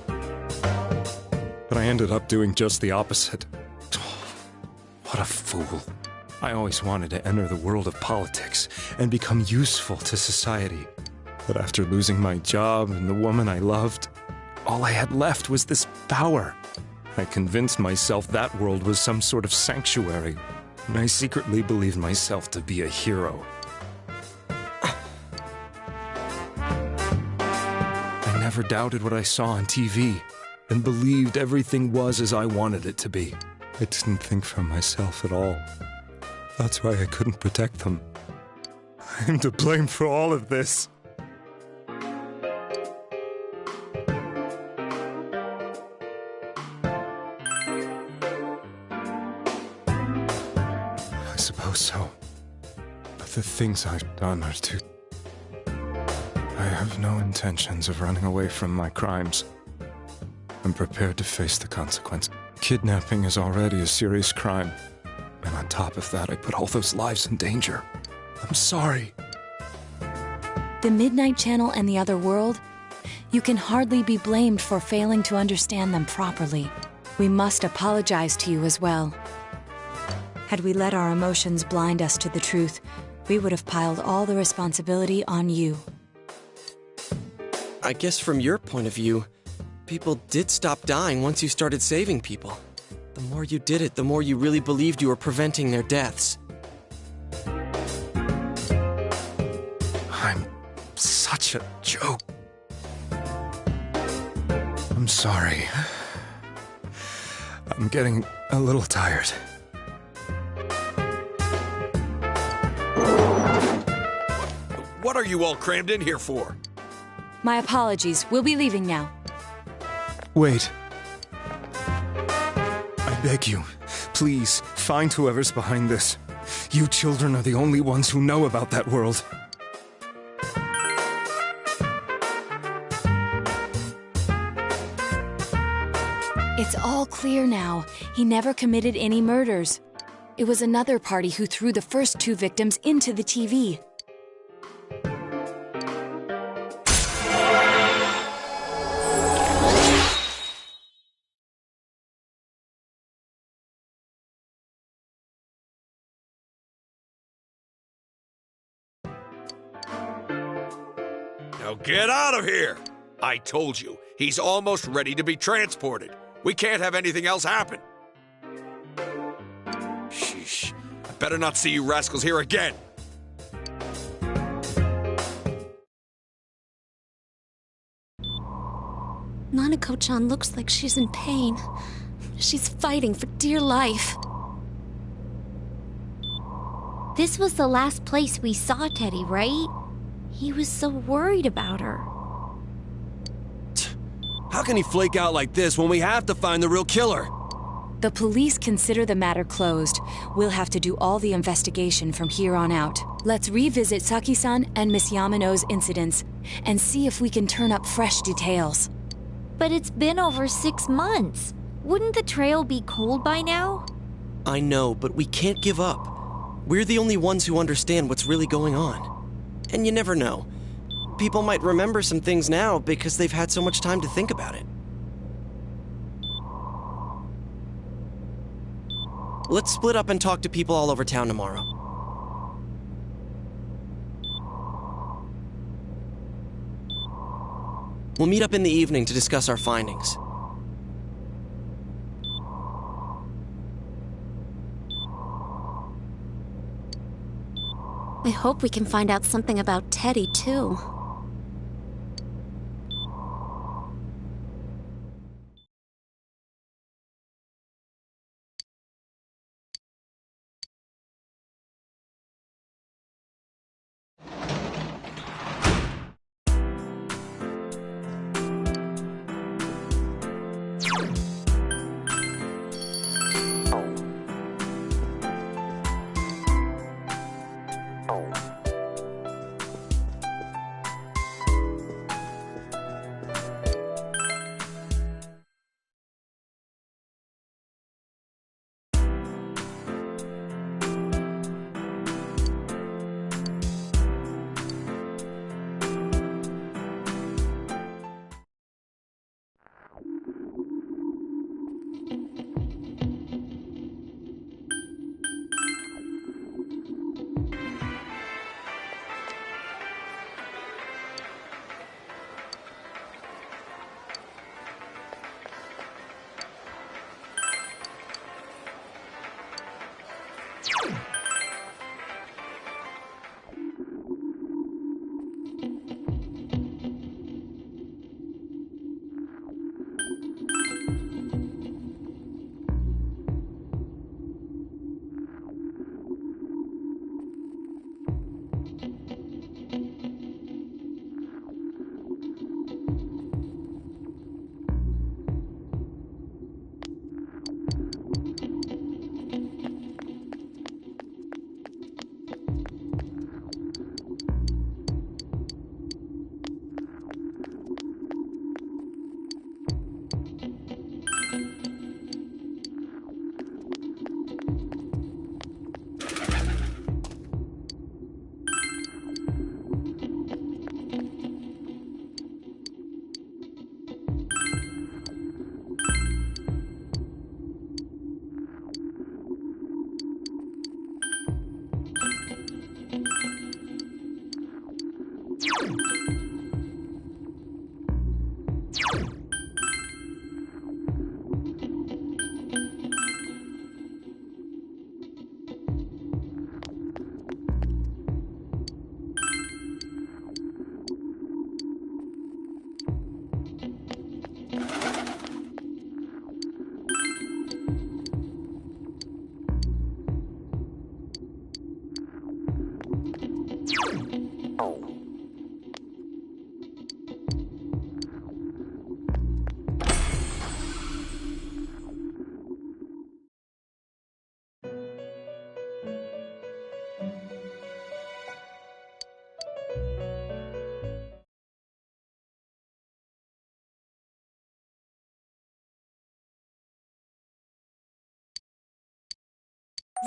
S21: But I ended up doing just the opposite. What a fool. I always wanted to enter the world of politics and become useful to society. But after losing my job and the woman I loved, all I had left was this power. I convinced myself that world was some sort of sanctuary, and I secretly believed myself to be a hero. I never doubted what I saw on TV, and believed everything was as I wanted it to be. I didn't think for myself at all. That's why I couldn't protect them. I'm to blame for all of this. I suppose so. But the things I've done are too... I have no intentions of running away from my crimes. I'm prepared to face the consequence. Kidnapping is already a serious crime. And on top of that, I put all those lives in danger. I'm sorry.
S15: The Midnight Channel and the other world? You can hardly be blamed for failing to understand them properly. We must apologize to you as well. Had we let our emotions blind us to the truth, we would have piled all the responsibility on you.
S1: I guess from your point of view, people did stop dying once you started saving people. The more you did it, the more you really believed you were preventing their deaths.
S21: I'm such a joke. I'm sorry. I'm getting a little tired.
S13: What are you all crammed in here for?
S15: My apologies. We'll be leaving now.
S21: Wait. I beg you, please, find whoever's behind this. You children are the only ones who know about that world.
S15: It's all clear now. He never committed any murders. It was another party who threw the first 2 victims into the TV.
S13: Now get out of here! I told you, he's almost ready to be transported. We can't have anything else happen. Sheesh. I better not see you rascals here again.
S11: Nanako-chan looks like she's in pain. She's fighting for dear life.
S2: This was the last place we saw Teddy, right? He was so worried about her.
S14: How can he flake out like this when we have to find the real killer?
S15: The police consider the matter closed. We'll have to do all the investigation from here on out. Let's revisit Saki-san and Miss Yamano's incidents and see if we can turn up fresh details.
S2: But it's been over 6 months. Wouldn't the trail be cold by now?
S1: I know, but we can't give up. We're the only ones who understand what's really going on. And you never know. People might remember some things now because they've had so much time to think about it. Let's split up and talk to people all over town tomorrow. We'll meet up in the evening to discuss our findings.
S11: I hope we can find out something about Teddy, too.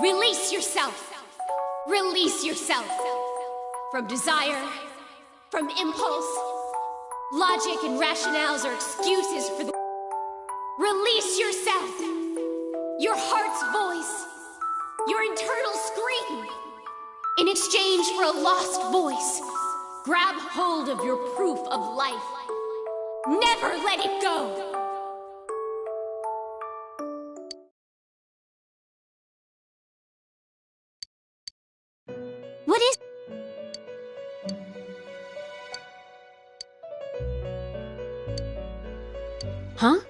S18: Release yourself! Release yourself! From desire, from impulse. Logic and rationales are excuses for the... Release yourself! Your heart's voice, your internal scream. In exchange for a lost voice, grab hold of your proof of life. Never let it go!
S9: What is...
S10: Huh?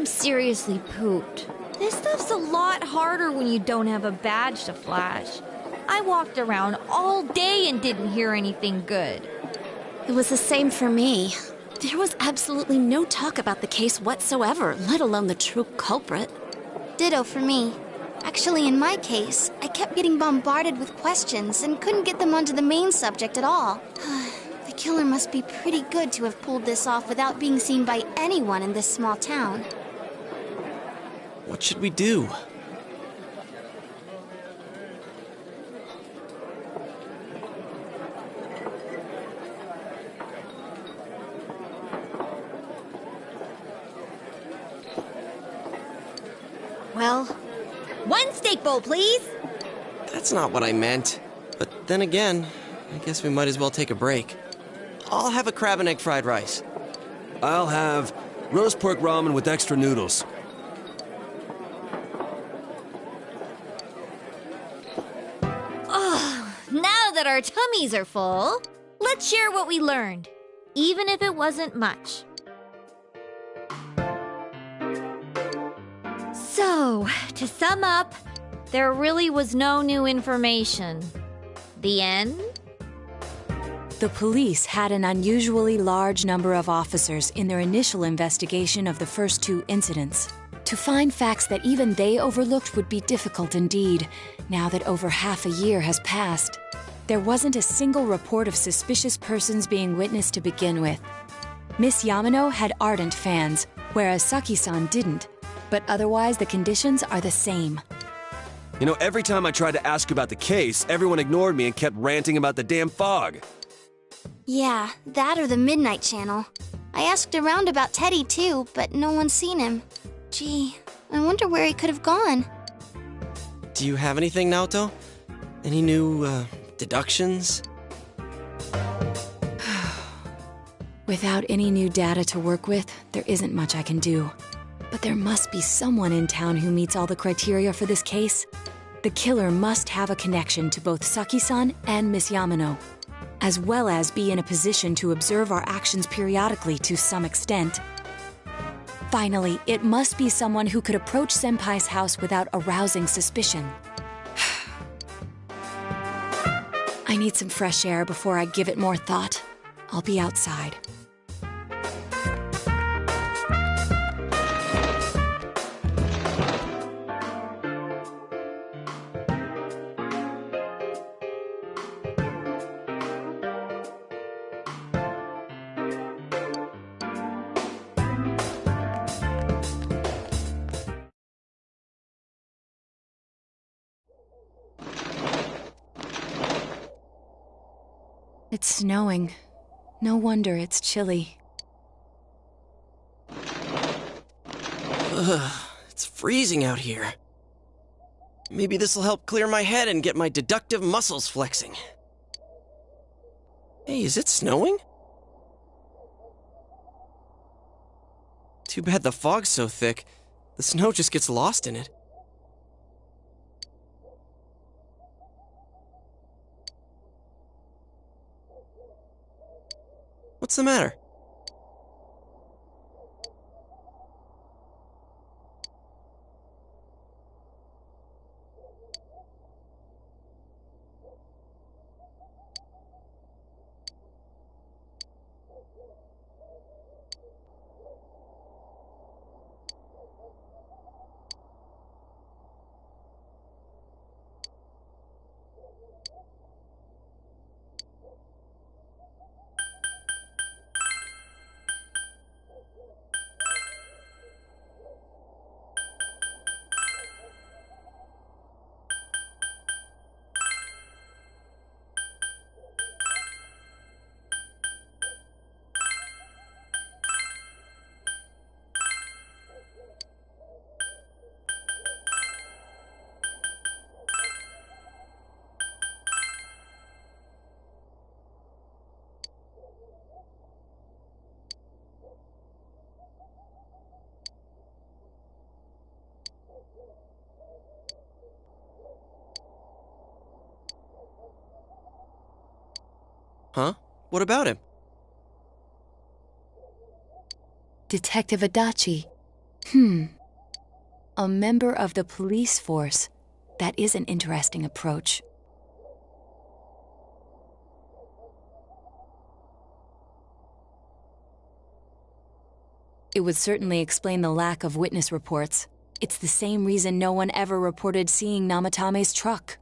S2: I'm seriously pooped. This stuff's a lot harder when you don't have a badge to flash. I walked around all day and didn't hear anything good.
S11: It was the same for me. There was absolutely no talk about the case whatsoever, let alone the true culprit.
S9: Ditto for me. Actually, in my case, I kept getting bombarded with questions and couldn't get them onto the main subject at all. The killer must be pretty good to have pulled this off without being seen by anyone in this small town.
S1: What should we do?
S2: Well, one steak bowl, please.
S1: That's not what I meant. But then again, I guess we might as well take a break. I'll have a crab and egg fried rice.
S14: I'll have roast pork ramen with extra noodles.
S2: Oh, now that our tummies are full, let's share what we learned, even if it wasn't much. So, to sum up, there really was no new information. The end?
S15: The police had an unusually large number of officers in their initial investigation of the first two incidents. To find facts that even they overlooked would be difficult indeed, now that over half a year has passed. There wasn't a single report of suspicious persons being witnessed to begin with. Miss Yamano had ardent fans, whereas Saki-san didn't, but otherwise the conditions are the same.
S14: You know, every time I tried to ask about the case, everyone ignored me and kept ranting about the damn fog.
S9: Yeah, that or the Midnight Channel. I asked around about Teddy too, but no one's seen him. Gee, I wonder where he could have gone.
S1: Do you have anything, Naoto? Any new, deductions?
S15: Without any new data to work with, there isn't much I can do. But there must be someone in town who meets all the criteria for this case. The killer must have a connection to both Saki-san and Miss Yamano, as well as be in a position to observe our actions periodically to some extent. Finally, it must be someone who could approach Senpai's house without arousing suspicion. I need some fresh air before I give it more thought. I'll be outside. It's snowing. No wonder it's chilly.
S1: Ugh, it's freezing out here. Maybe this'll help clear my head and get my deductive muscles flexing. Hey, is it snowing? Too bad the fog's so thick. The snow just gets lost in it. What's the matter? Huh? What about him?
S15: Detective Adachi. A member of the police force. That is an interesting approach. It would certainly explain the lack of witness reports. It's the same reason no one ever reported seeing Namatame's truck.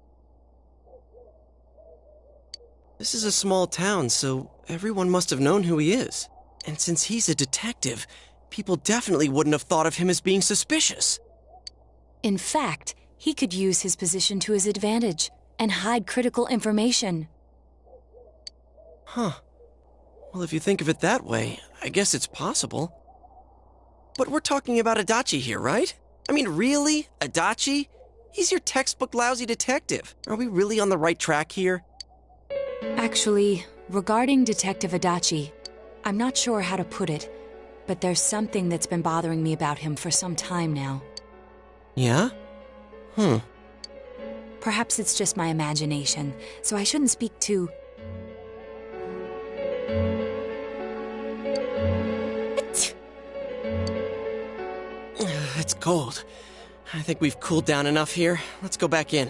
S1: This is a small town, so everyone must have known who he is. And since he's a detective, people definitely wouldn't have thought of him as being suspicious.
S15: In fact, he could use his position to his advantage and hide critical information.
S1: Huh. Well, if you think of it that way, I guess it's possible. But we're talking about Adachi here, right? I mean, really? Adachi? He's your textbook lousy detective. Are we really on the right track here?
S15: Actually, regarding Detective Adachi, I'm not sure how to put it, but there's something that's been bothering me about him for some time now.
S1: Yeah?
S15: Perhaps it's just my imagination, so I shouldn't speak too...
S1: It's cold. I think we've cooled down enough here. Let's go back in.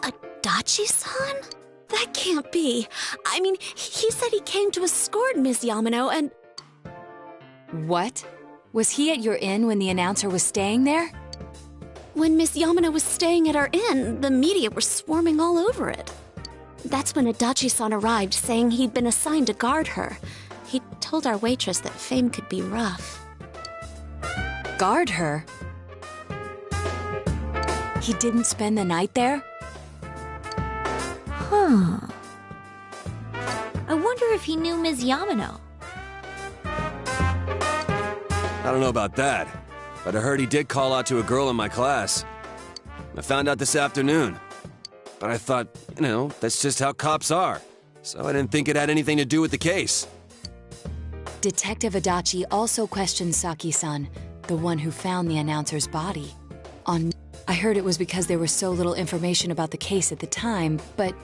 S11: Adachi-san? That can't be. I mean, he said he came to escort Miss Yamano and...
S15: What? Was he at your inn when the announcer was staying there?
S11: When Miss Yamano was staying at our inn, the media were swarming all over it. That's when Adachi-san arrived, saying he'd been assigned to guard her. He told our waitress that fame could be rough.
S15: Guard her? He didn't spend the night there?
S2: Huh. I wonder if he knew Ms. Yamano.
S14: I don't know about that, but I heard he did call out to a girl in my class. I found out this afternoon. But I thought, that's just how cops are. So I didn't think it had anything to do with the case.
S15: Detective Adachi also questioned Saki-san, the one who found the announcer's body. I heard it was because there was so little information about the case at the time, but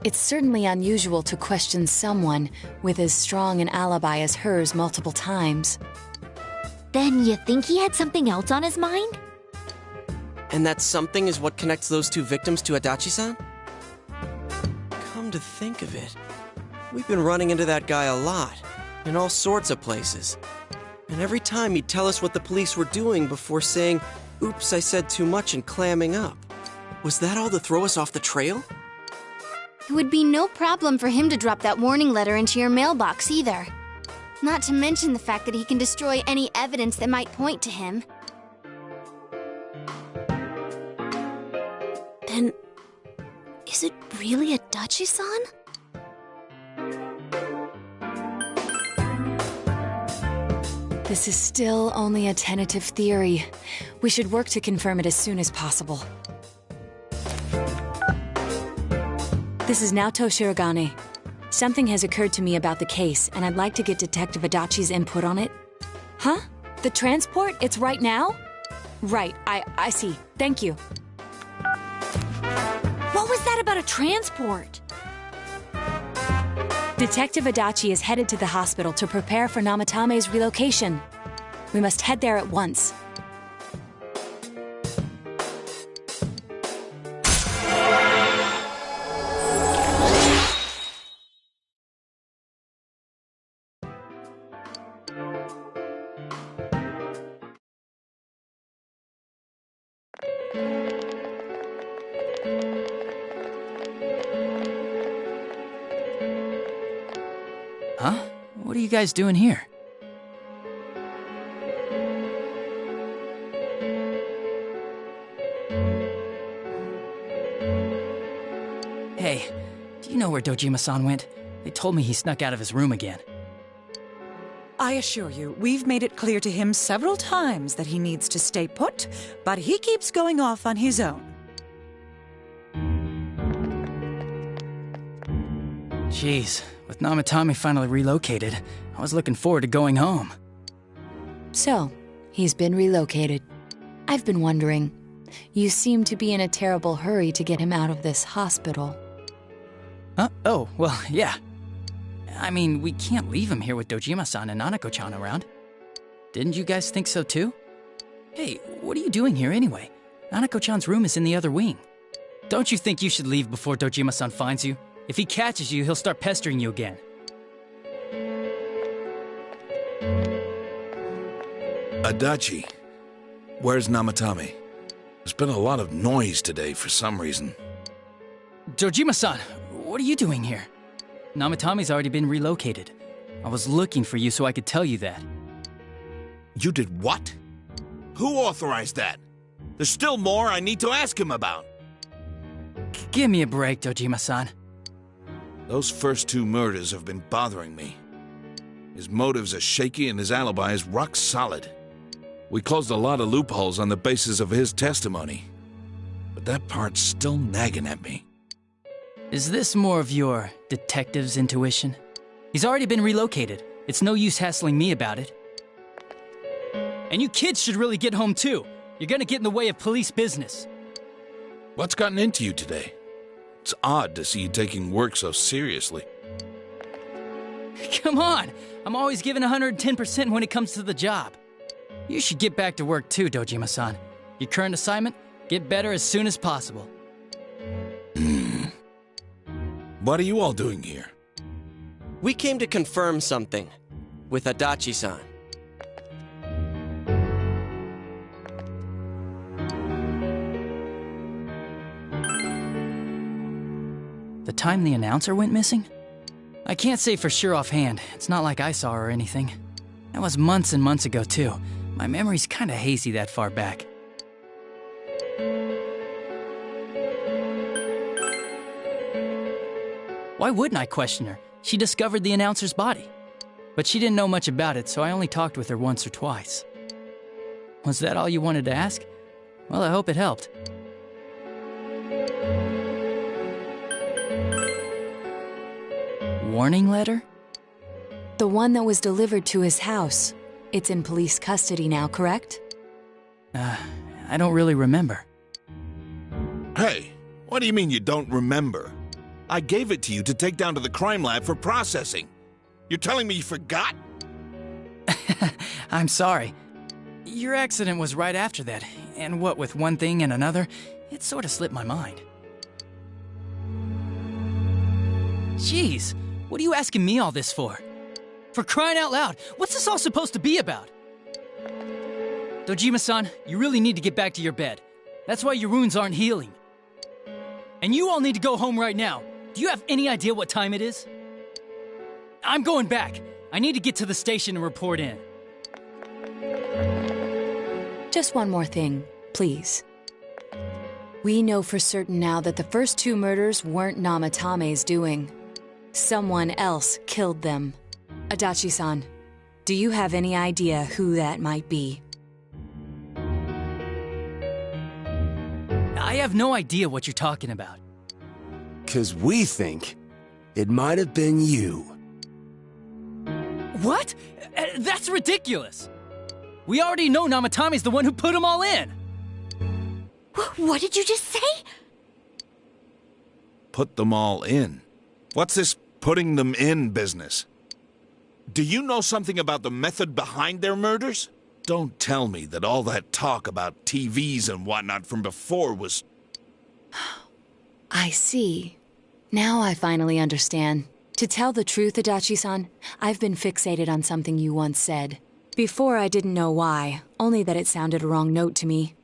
S15: it's certainly unusual to question someone with as strong an alibi as hers multiple times.
S2: Then you think he had something else on his mind?
S1: And that something is what connects those two victims to Adachi-san? Come to think of it, we've been running into that guy a lot, in all sorts of places. And every time he'd tell us what the police were doing before saying, "Oops, I said too much," and clamming up. Was that all to throw us off the trail?
S9: It would be no problem for him to drop that warning letter into your mailbox either. Not to mention the fact that he can destroy any evidence that might point to him.
S11: Then, is it really Adachi-san?
S15: This is still only a tentative theory. We should work to confirm it as soon as possible. This is Naoto Shirogane. Something has occurred to me about the case, and I'd like to get Detective Adachi's input on it. Huh? The transport? It's right now? Right, I see. Thank you.
S2: What was that about a transport?
S15: Detective Adachi is headed to the hospital to prepare for Namatame's relocation. We must head there at once.
S4: Huh? What are you guys doing here? Hey, do you know where Dojima-san went? They told me he snuck out of his room again.
S6: I assure you, we've made it clear to him several times that he needs to stay put, but he keeps going off on his own.
S4: Jeez, with Namatame finally relocated, I was looking forward to going home.
S15: So, he's been relocated. I've been wondering, you seem to be in a terrible hurry to get him out of this hospital.
S4: Huh? Oh, well, yeah. I mean, we can't leave him here with Dojima-san and Nanako-chan around. Didn't you guys think so too? Hey, what are you doing here anyway? Nanako-chan's room is in the other wing. Don't you think you should leave before Dojima-san finds you? If he catches you, he'll start pestering you again.
S13: Adachi, where's Namatame? There's been a lot of noise today for some reason.
S4: Dojima-san, what are you doing here? Namatame's already been relocated. I was looking for you so I could tell you that.
S13: You did what? Who authorized that? There's still more I need to ask him about.
S4: Give me a break, Dojima-san.
S13: Those first 2 murders have been bothering me. His motives are shaky and his alibi is rock solid. We closed a lot of loopholes on the basis of his testimony. But that part's still nagging at me.
S4: Is this more of your detective's intuition? He's already been relocated. It's no use hassling me about it. And you kids should really get home too. You're gonna get in the way of police business.
S13: What's gotten into you today? It's odd to see you taking work so seriously.
S4: Come on! I'm always giving 110% when it comes to the job. You should get back to work too, Dojima-san. Your current assignment? Get better as soon as possible.
S13: What are you all doing here?
S1: We came to confirm something with Adachi-san.
S4: The time the announcer went missing? I can't say for sure offhand. It's not like I saw her or anything. That was months and months ago, too. My memory's kinda hazy that far back. Why wouldn't I question her? She discovered the announcer's body. But she didn't know much about it, so I only talked with her once or twice. Was that all you wanted to ask? Well, I hope it helped. Warning letter?
S15: The one that was delivered to his house. It's in police custody now, correct?
S4: I don't really remember.
S13: Hey, what do you mean you don't remember? I gave it to you to take down to the crime lab for processing. You're telling me you forgot?
S4: I'm sorry. Your accident was right after that, and what with one thing and another, it sort of slipped my mind. Jeez, what are you asking me all this for? For crying out loud, what's this all supposed to be about? Dojima-san, you really need to get back to your bed. That's why your wounds aren't healing. And you all need to go home right now. Do you have any idea what time it is? I'm going back. I need to get to the station and report in.
S15: Just one more thing, please. We know for certain now that the first 2 murders weren't Namatame's doing. Someone else killed them. Adachi-san, do you have any idea who that might be?
S4: I have no idea what you're talking about.
S14: 'Cause we think it might have been you.
S4: What? That's ridiculous! We already know Namatame's the one who put them all in!
S2: What did you just say?
S13: Put them all in? What's this putting them in business? Do you know something about the method behind their murders? Don't tell me that all that talk about TVs and whatnot from before was...
S15: I see. Now I finally understand. To tell the truth, Adachi-san, I've been fixated on something you once said. Before I didn't know why, only that it sounded a wrong note to me.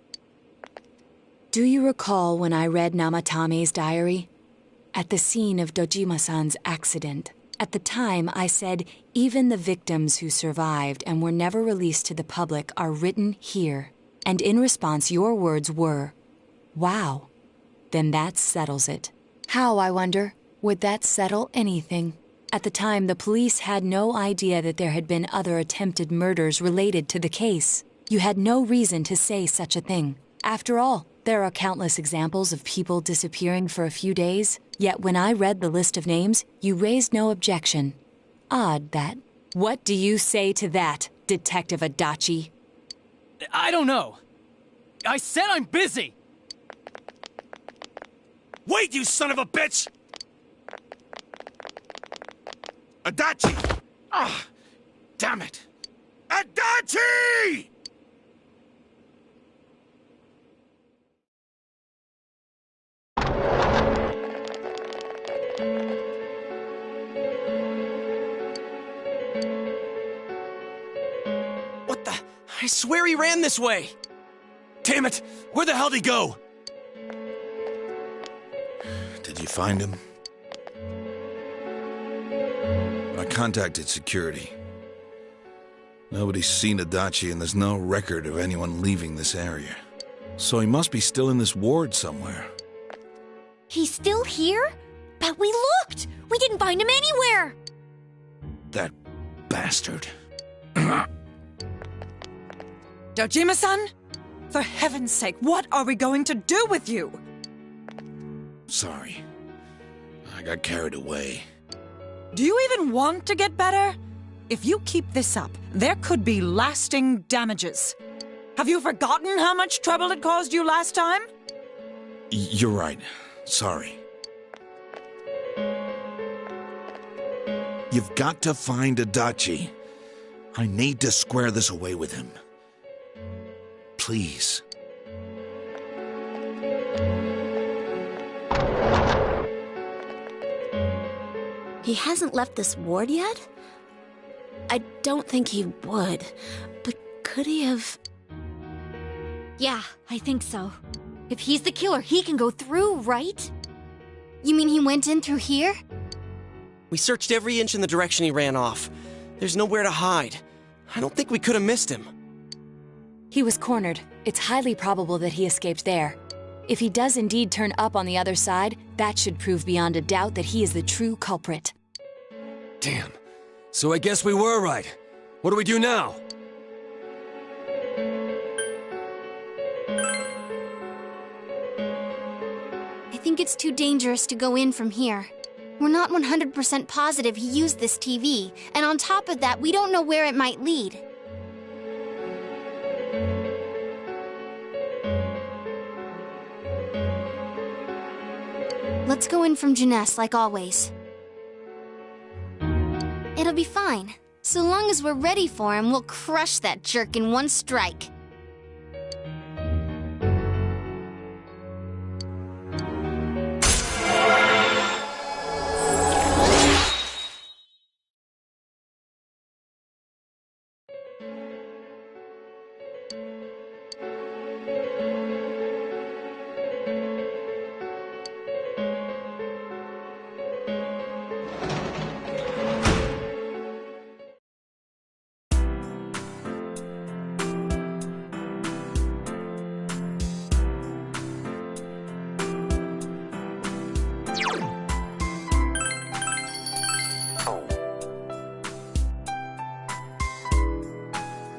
S15: Do you recall when I read Namatame's diary? At the scene of Dojima-san's accident. At the time, I said, even the victims who survived and were never released to the public are written here. And in response, your words were, wow. Then that settles it. How, I wonder, would that settle anything? At the time, the police had no idea that there had been other attempted murders related to the case. You had no reason to say such a thing. After all, there are countless examples of people disappearing for a few days. Yet when I read the list of names, you raised no objection. Odd, that. What do you say to that, Detective Adachi?
S4: I don't know. I said I'm busy!
S13: Wait, you son of a bitch!
S5: Adachi! Ah, damn it! Adachi!
S1: What the? I swear he ran this way!
S14: Damn it! Where the hell'd he go?
S13: Did you find him? I contacted security. Nobody's seen Adachi, and there's no record of anyone leaving this area. So he must be still in this ward somewhere.
S2: He's still here? But we looked! We didn't find him anywhere!
S13: That bastard.
S6: Dojima-san? For heaven's sake, what are we going to do with you?
S13: Sorry. I got carried away.
S6: Do you even want to get better? If you keep this up, there could be lasting damages. Have you forgotten how much trouble it caused you last time?
S13: You're right. Sorry. You've got to find Adachi. I need to square this away with him. Please.
S11: He hasn't left this ward yet? I don't think he would, but could he have...
S2: Yeah, I think so. If he's the killer, he can go through, right?
S9: You mean he went in through here?
S1: We searched every inch in the direction he ran off. There's nowhere to hide. I don't think we could have missed him.
S15: He was cornered. It's highly probable that he escaped there. If he does indeed turn up on the other side, that should prove beyond a doubt that he is the true culprit.
S14: Damn. So I guess we were right. What do we do now?
S9: I think it's too dangerous to go in from here. We're not 100% positive he used this TV, and on top of that, we don't know where it might lead. Let's go in from Junes, like always. It'll be fine. So long as we're ready for him, we'll crush that jerk in one strike.